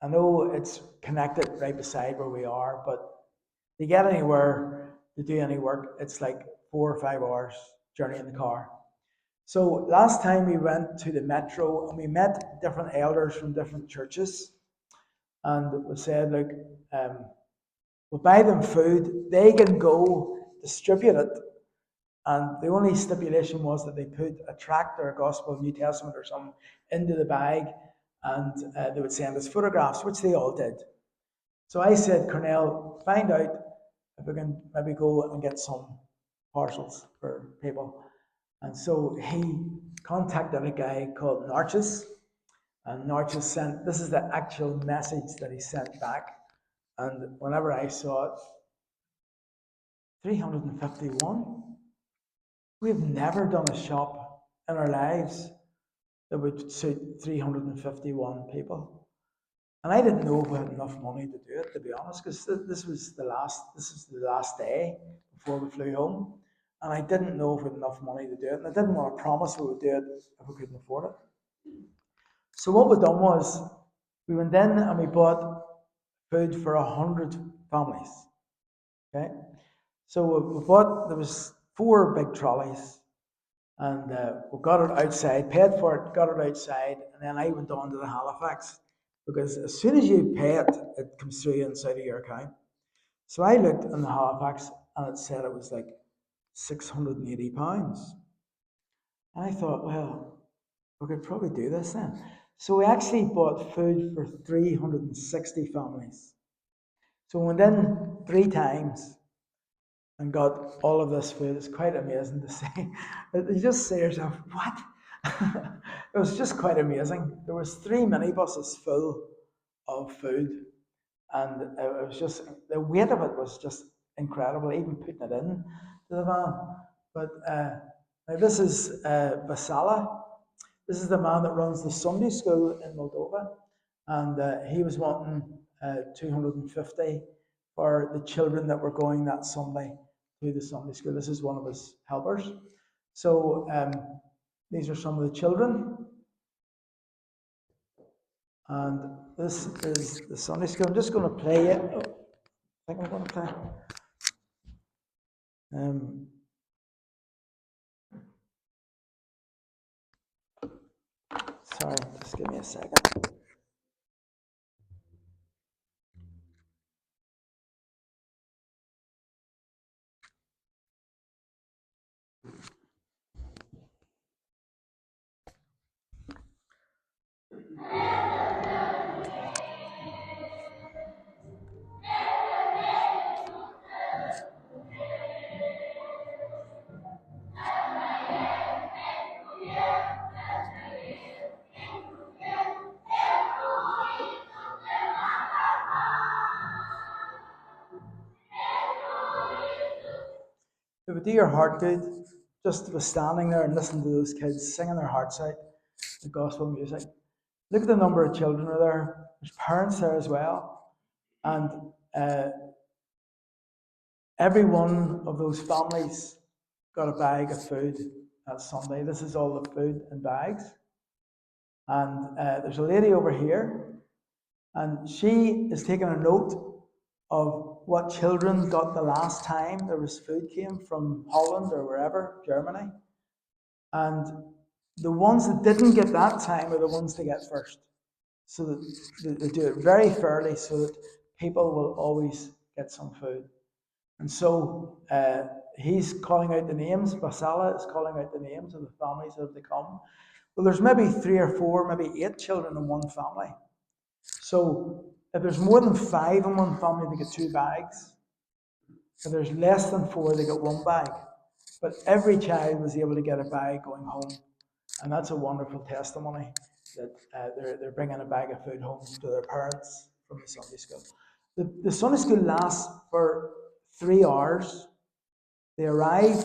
I know it's connected right beside where we are, but to get anywhere, to do any work, it's like 4 or 5 hours journey in the car. So last time we went to the metro and we met different elders from different churches, and we said, look, we'll buy them food, they can go distribute it, and the only stipulation was that they put a tract or a Gospel of New Testament or something into the bag, and they would send us photographs, which they all did. So I said, Cornell, find out if we can maybe go and get some parcels for people. And so he contacted a guy called Narcissus, and Narcissus sent, this is the actual message that he sent back. And whenever I saw it, 351? We've never done a shop in our lives that would suit 351 people. And I didn't know if we had enough money to do it, to be honest, because this was the last day before we flew home. And I didn't know if we had enough money to do it. And I didn't want to promise we would do it if we couldn't afford it. So what we done was we went in and we bought food for 100 families. Okay? So we bought, there was 4 big trolleys, and we got it outside, paid for it, got it outside, and then I went on to the Halifax because as soon as you pay it, it comes through inside of your account. So I looked in the Halifax and it said it was like £680. And I thought, well, we could probably do this then. So we actually bought food for 360 families. So we went in 3 times and got all of this food. It's quite amazing to see. You just say to yourself, what? It was just quite amazing. There was 3 minibuses full of food, and it was just, the weight of it was just incredible, even putting it in to the van. But now this is Vasala. This is the man that runs the Sunday school in Moldova, and he was wanting 250 for the children that were going that Sunday to the Sunday school. This is one of his helpers. So these are some of the children. And this is the Sunday school. I'm just going to play it. Oh, I think I'm going to play. Sorry, just give me a second. It would do your heart good just to be standing there and listening to those kids singing their hearts out, the gospel music. Look at the number of children are there. There's parents there as well. And uh, every one of those families got a bag of food that Sunday. This is all the food in bags. And there's a lady over here, and she is taking a note of what children got the last time there was food came from Holland or wherever, Germany. And the ones that didn't get that time are the ones they get first. So that they do it very fairly so that people will always get some food. And so he's calling out the names. Basala is calling out the names of the families that have to come. Well, there's maybe 3 or 4, maybe 8 children in one family. So if there's more than 5 in one family, they get 2 bags. If there's less than 4, they get 1 bag. But every child was able to get a bag going home. And that's a wonderful testimony that they're bringing a bag of food home to their parents from the Sunday school. The Sunday school lasts for 3 hours. They arrive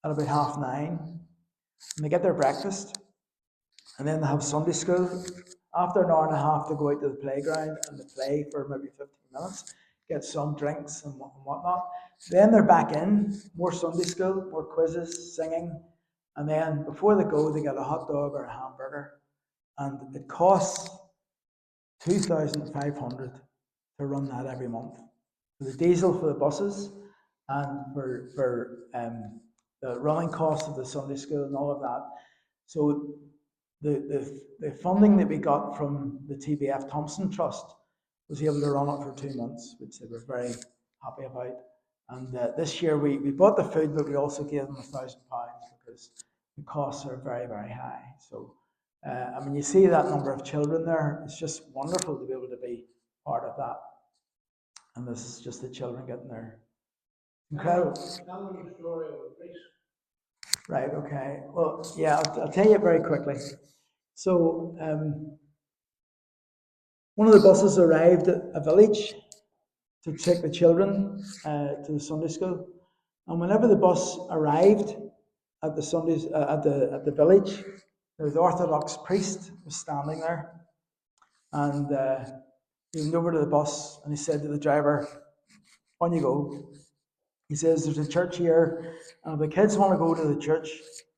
at about 9:30, and they get their breakfast, and then they have Sunday school. After an hour and a half, they go out to the playground and they play for maybe 15 minutes, get some drinks and whatnot. Then they're back in, more Sunday school, more quizzes, singing, and then before they go, they get a hot dog or a hamburger, and it costs 2,500 to run that every month. For the diesel for the buses and for the running cost of the Sunday school and all of that. So the funding that we got from the TBF Thompson Trust was able to run it for 2 months, which they were very happy about. And this year we bought the food, but we also gave them £1,000 because the costs are very, very high. So, I mean, you see that number of children there. It's just wonderful to be able to be part of that. And this is just the children getting there. Incredible. Tell them the story of the priest. Right, okay. Well, yeah, I'll tell you very quickly. So, one of the buses arrived at a village to take the children to the Sunday school. And whenever the bus arrived at the Sundays at the village, the Orthodox priest was standing there, and he went over to the bus and he said to the driver, "On you go." He says, "There's a church here, and if the kids want to go to the church,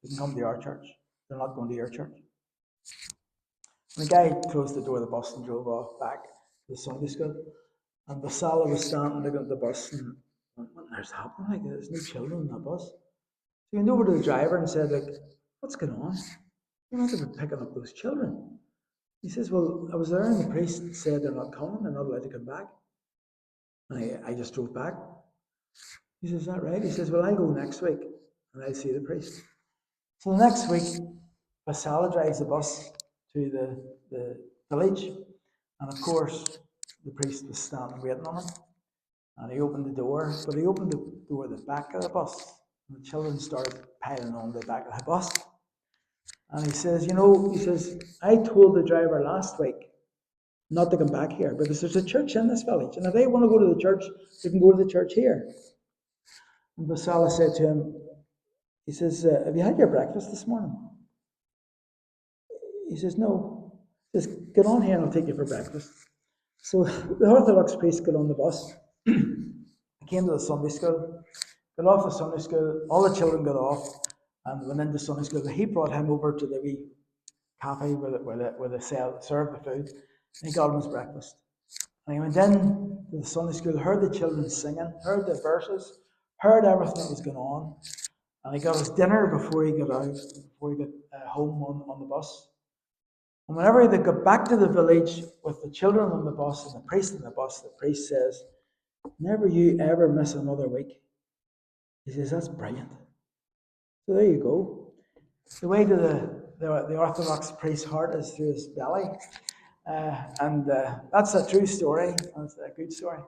they can come to our church. They're not going to your church." And the guy closed the door of the bus and drove off back to the Sunday school. And Vasala was standing looking at the bus and what is happening? Like, there's no children in that bus. So he went over to the driver and said, like, "What's going on? You're not even picking up those children." He says, "Well, I was there and the priest said they're not coming, they're not allowed to come back. And I just drove back." He says, "Is that right?" He says, "Well, I'll go next week and I'll see the priest." So the next week, Vasala drives the bus to the village, and of course, the priest was standing waiting on him. And he opened the door, but he opened the door at the back of the bus, and the children started piling on the back of the bus. And he says, "I told the driver last week not to come back here because there's a church in this village, and if they want to go to the church, they can go to the church here." And Vasala said to him, he says, "Have you had your breakfast this morning?" He says, "No." He says, "Get on here and I'll take you for breakfast." So the Orthodox priest got on the bus, came to the Sunday school, got off the Sunday school, all the children got off and went into Sunday school. He brought him over to the wee cafe where they serve the food, and he got him his breakfast. And he went in to the Sunday school, heard the children singing, heard the verses, heard everything that was going on, and he got his dinner before he got out, before he got home on the bus. And whenever they got back to the village with the children on the bus and the priest on the bus, the priest says, "Never you ever miss another week." He says, "That's brilliant." So there you go. The way to the Orthodox priest's heart is through his belly. And that's a true story. That's a good story.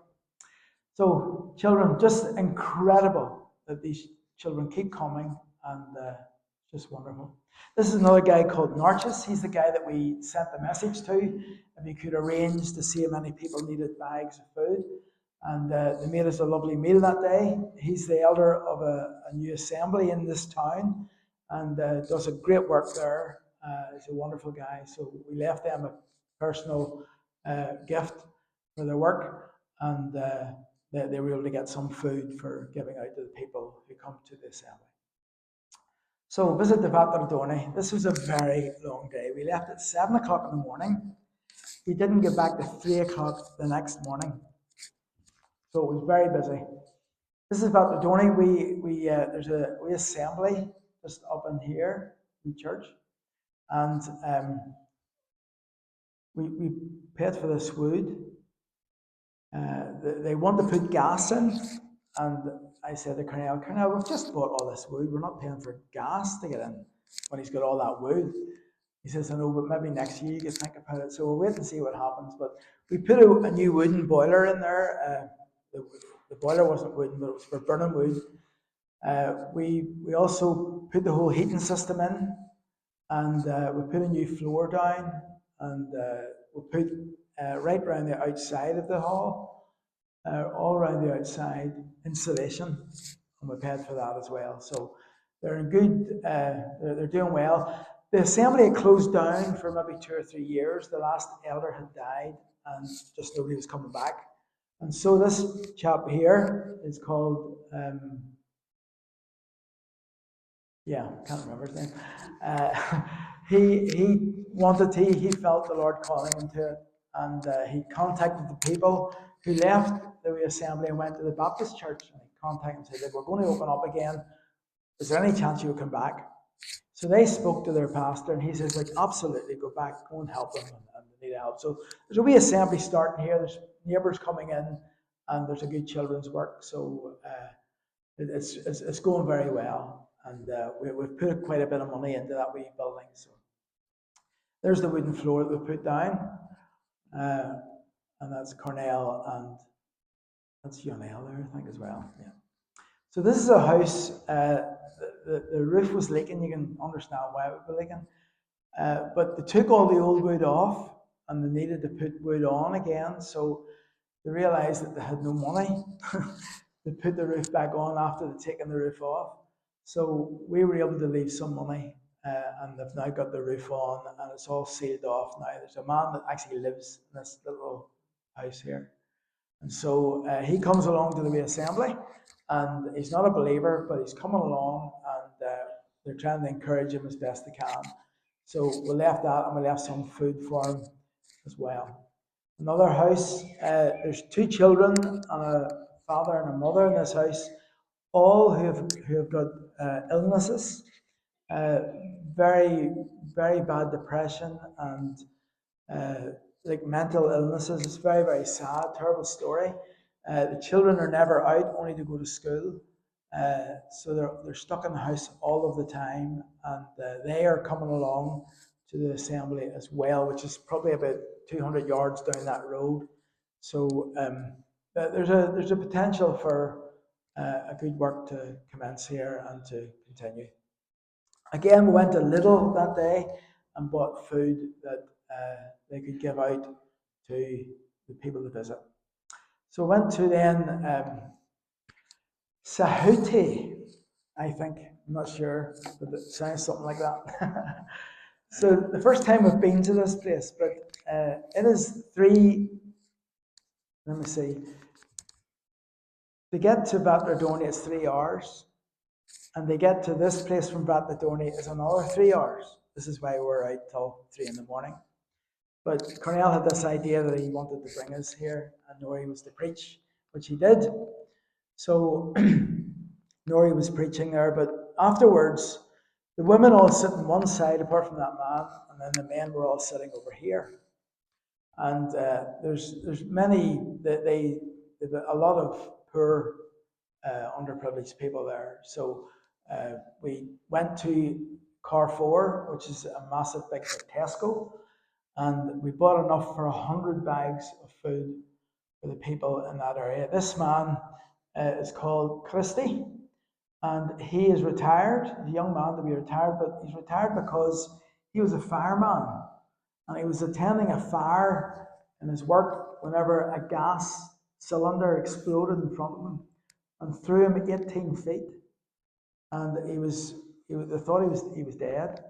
So, children, just incredible that these children keep coming, and just wonderful. This is another guy called Narchis. He's the guy that we sent the message to. If you could arrange to see how many people needed bags of food. And they made us a lovely meal that day. He's the elder of a new assembly in this town and does a great work there. He's a wonderful guy. So we left them a personal gift for their work, and they were able to get some food for giving out to the people who come to the assembly. So visit the Vat Dorney. This was a very long day. We left at 7 o'clock in the morning. We didn't get back to 3 o'clock the next morning. So it was very busy. This is Vat Dorney. There's a assembly just up in here in church, and we paid for this wood. They want to put gas in, and I said to Cornell, we've just bought all this wood. We're not paying for gas to get in when he's got all that wood. He says, I know, but maybe next year you can think about it. So we'll wait and see what happens. But we put a new wooden boiler in there. The boiler wasn't wooden, but it was for burning wood. We also put the whole heating system in, and we put a new floor down, and we put right around the outside of the hall, all around the outside, insulation, and we paid for that as well. So they're in good, they're doing well. The assembly had closed down for maybe 2 or 3 years. The last elder had died, and just nobody was coming back. And so this chap here is called, can't remember his name. He felt the Lord calling him to it, and he contacted the people who left the assembly and went to the Baptist church. And he contacted them and said, "We're going to open up again. Is there any chance you would come back?" So they spoke to their pastor, and he says, absolutely, go back, go and help them, and they need help. So there's a wee assembly starting here. There's neighbours coming in, and there's a good children's work. So it's going very well, and we've put quite a bit of money into that wee building. So there's the wooden floor that we put down, and that's Cornell, and that's Yonel there, I think, as well. Yeah. So this is a house. The roof was leaking. You can understand why it would be leaking. But they took all the old wood off, and they needed to put wood on again. So they realised that they had no money. They put the roof back on after they'd taken the roof off. So we were able to leave some money, and they've now got the roof on, and it's all sealed off now. There's a man that actually lives in this little house here. And so he comes along to the assembly, and he's not a believer, but he's coming along, and they're trying to encourage him as best they can. So we left that, and we left some food for him as well. Another house, there's 2 children and a father and a mother in this house, all who have got illnesses, very, very bad depression, and mental illnesses. It's very, very sad, terrible story. The children are never out, only to go to school. So they're stuck in the house all of the time, and they are coming along to the assembly as well, which is probably about 200 yards down that road. So there's a potential for a good work to commence here and to continue. Again, we went a little that day and bought food that they could give out to the people to visit. So we went to then Sahuti, I think. I'm not sure, but it sounds something like that. So the first time we've been to this place, but it is 3, let me see. To get to Vatradorni is 3 hours, and they get to this place from Vatradorni is another 3 hours. This is why we're out till 3 in the morning. But Cornell had this idea that he wanted to bring us here, and Nori was to preach, which he did. So Nori was preaching there, but afterwards, the women all sit on one side, apart from that man, and then the men were all sitting over here. And there's many they've a lot of poor, underprivileged people there. So we went to Carrefour, which is a massive big Tesco, and we bought enough for 100 bags of food for the people in that area. This man is called Christy, and he is retired. He's a young man to be retired, but he's retired because he was a fireman, and he was attending a fire in his work whenever a gas cylinder exploded in front of him and threw him 18 feet. And they thought he was dead,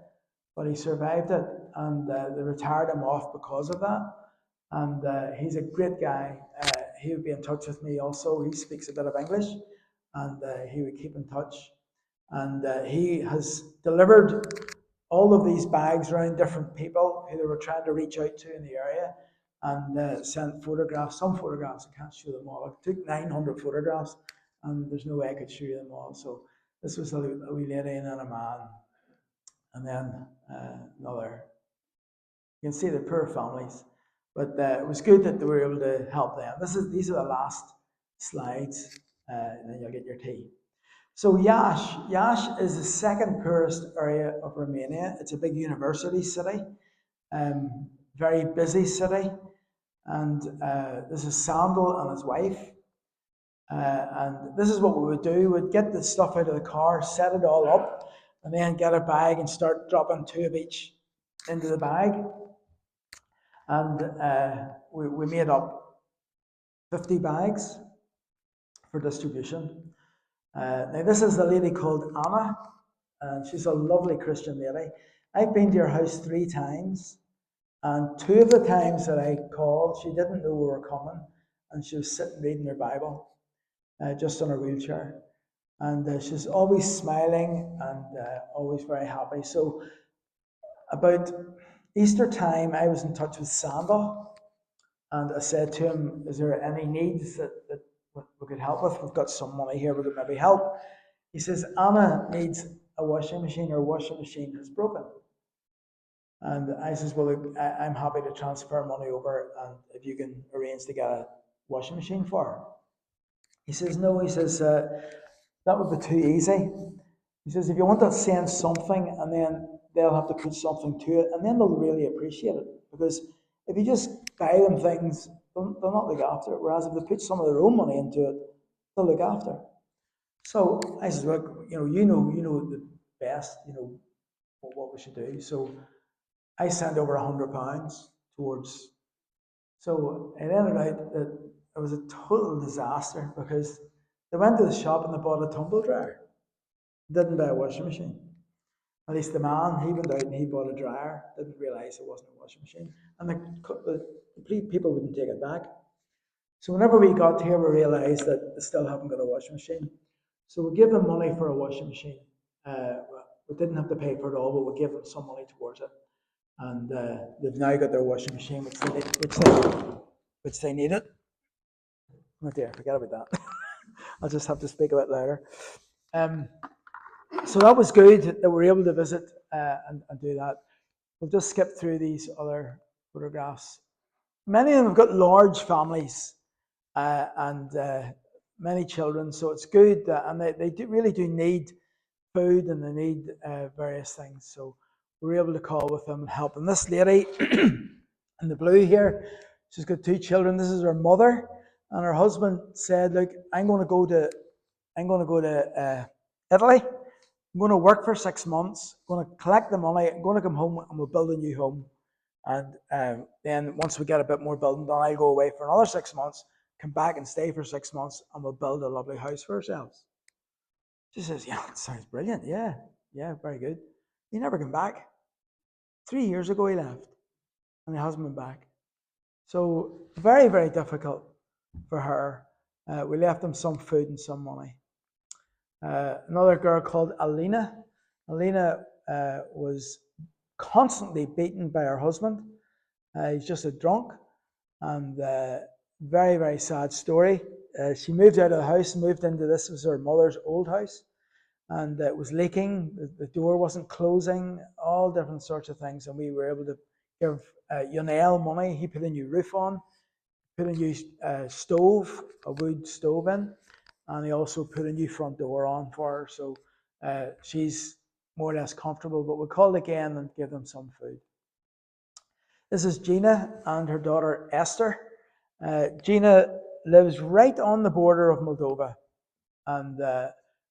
but he survived it, and they retired him off because of that. And he's a great guy. He would be in touch with me also. He speaks a bit of English, and he would keep in touch. And he has delivered all of these bags around different people who they were trying to reach out to in the area, and sent photographs. Some photographs, I can't show them all. I took 900 photographs, and there's no way I could show you them all. So this was a wee lady and then a man, and then another. You can see the poor families, but it was good that they were able to help them. These are the last slides, and then you'll get your tea. So Iași is the second poorest area of Romania. It's a big university city, very busy city, and this is Sandal and his wife. And this is what we would do. We'd get the stuff out of the car, set it all up, and then get a bag and start dropping 2 of each into the bag. And we made up 50 bags for distribution. Now, this is a lady called Anna, and she's a lovely Christian lady. I've been to her house 3 times, and 2 of the times that I called, she didn't know we were coming, and she was sitting reading her Bible, just on her wheelchair. And she's always smiling and always very happy. So about Easter time, I was in touch with Sandal, and I said to him, is there any needs that we could help with? We've got some money here, we could maybe help. He says, Anna needs a washing machine. Her washing machine is broken. And I says, well, look, I'm happy to transfer money over, and if you can arrange to get a washing machine for her. He says, no, he says, that would be too easy. He says, if you want to send something, and then they'll have to put something to it, and then they'll really appreciate it. Because if you just buy them things, they'll not look after it. Whereas if they put some of their own money into it, they'll look after it. So I said, well, you know the best, what we should do. So I sent over £100 towards. So it ended out that it was a total disaster because they went to the shop and they bought a tumble dryer. Didn't buy a washing machine. At least the man, he went out and he bought a dryer. Didn't realise it wasn't a washing machine. And the people wouldn't take it back. So whenever we got here, we realised that they still haven't got a washing machine. So we gave them money for a washing machine. We didn't have to pay for it all, but we gave them some money towards it. And they've now got their washing machine, which they needed. Oh dear, forget about that. I'll just have to speak a bit louder. So that was good that we were able to visit and do that. We'll just skip through these other photographs. Many of them have got large families and many children, so it's good. And they really do need food, and they need various things. So we were able to call with them and help them. This lady in the blue here, she's got 2 children. This is her mother, and her husband said, "Look, I'm going to go to Italy. I'm going to work for 6 months. I'm going to collect the money. I'm going to come home and we'll build a new home. And then once we get a bit more building done, I'll go away for another 6 months, come back and stay for 6 months, and we'll build a lovely house for ourselves." She says, "Yeah, that sounds brilliant. Yeah, very good." He never came back. 3 years ago he left, and he hasn't been back. So very, very difficult for her. We left them some food and some money. Another girl called Alina. Alina was constantly beaten by her husband. He's just a drunk, and very, very sad story. She moved out of the house and moved into this. Was her mother's old house, and it was leaking. The door wasn't closing. All different sorts of things, and we were able to give Yonel money. He put a new roof on, put a new stove, a wood stove in, and he also put a new front door on for her. So she's more or less comfortable, but we called again and gave them some food. This is Gina and her daughter Esther. Gina lives right on the border of Moldova, and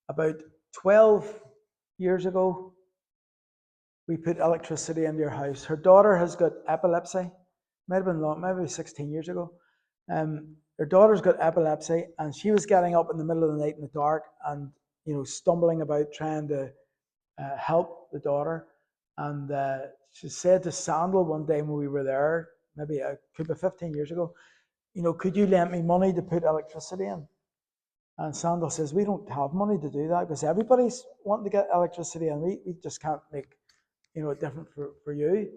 about 12 years ago, we put electricity into her house. Her daughter has got epilepsy. Might have been long, maybe 16 years ago. Her daughter's got epilepsy, and she was getting up in the middle of the night in the dark and stumbling about trying to help the daughter. And she said to Sandal one day when we were there, maybe it could be 15 years ago, could you lend me money to put electricity in? And Sandal says, we don't have money to do that because everybody's wanting to get electricity and we just can't make it different for you.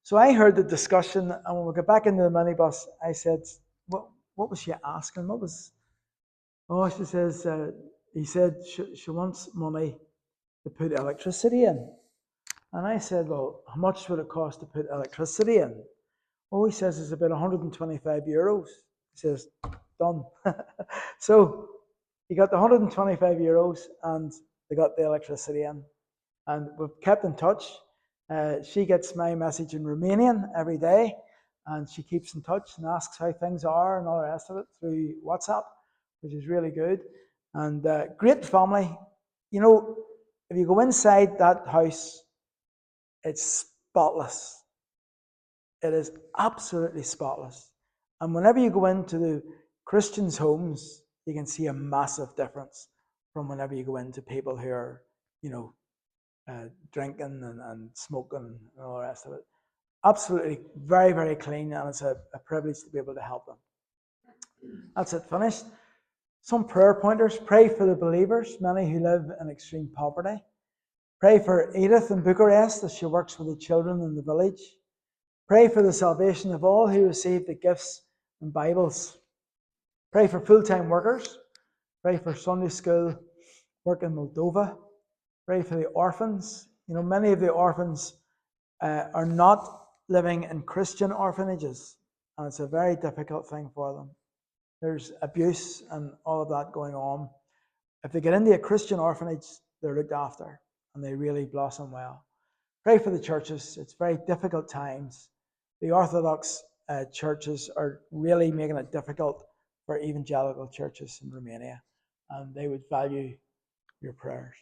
So I heard the discussion, and when we got back into the minibus, I said, what was she asking? She says, he said she wants money to put electricity in. And I said, well, how much would it cost to put electricity in? Oh, he says it's about 125 euros. He says, done. So he got the 125 euros and they got the electricity in. And we've kept in touch. She gets my message in Romanian every day, and she keeps in touch and asks how things are and all the rest of it through WhatsApp, which is really good. And great family. If you go inside that house, it's spotless. It is absolutely spotless. And whenever you go into the Christians' homes, you can see a massive difference from whenever you go into people who are, drinking and smoking and all the rest of it. Absolutely very, very clean, and it's a privilege to be able to help them. That's it, finished. Some prayer pointers. Pray for the believers, many who live in extreme poverty. Pray for Edith in Bucharest as she works with the children in the village. Pray for the salvation of all who receive the gifts and Bibles. Pray for full-time workers. Pray for Sunday school work in Moldova. Pray for the orphans. Many of the orphans are not living in Christian orphanages, and it's a very difficult thing for them. There's abuse and all of that going on. If they get into a Christian orphanage, they're looked after, and they really blossom well. Pray for the churches. It's very difficult times. The Orthodox churches are really making it difficult for evangelical churches in Romania, and they would value your prayers.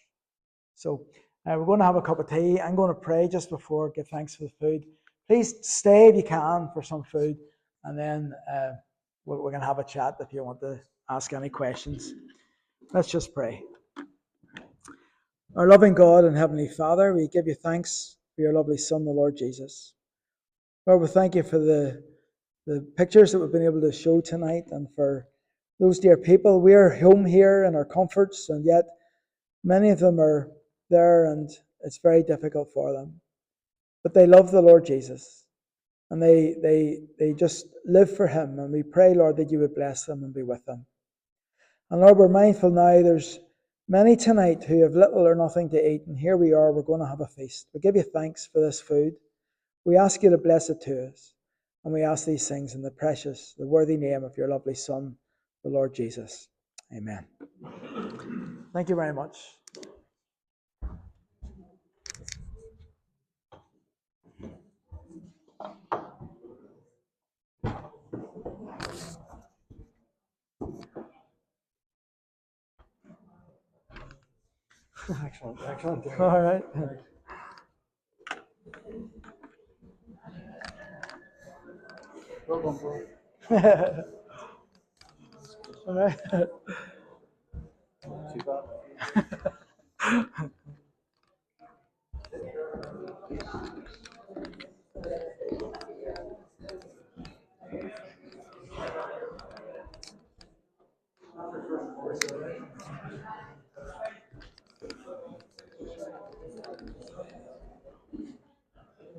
So we're going to have a cup of tea. I'm going to pray just before, give thanks for the food. Please stay if you can for some food, and then we're going to have a chat if you want to ask any questions. Let's just pray. Our loving God and Heavenly Father, we give you thanks for your lovely Son, the Lord Jesus. Lord, we thank you for the pictures that we've been able to show tonight, and for those dear people. We are home here in our comforts, and yet many of them are there, and it's very difficult for them. But they love the Lord Jesus, and they just live for him, and we pray, Lord, that you would bless them and be with them. And Lord, we're mindful now there's many tonight who have little or nothing to eat, and here we are, we're going to have a feast. We give you thanks for this food. We ask you to bless it to us, and we ask these things in the precious, the worthy name of your lovely Son, the Lord Jesus. Amen. Thank you very much. Excellent. All right. Well done, All right.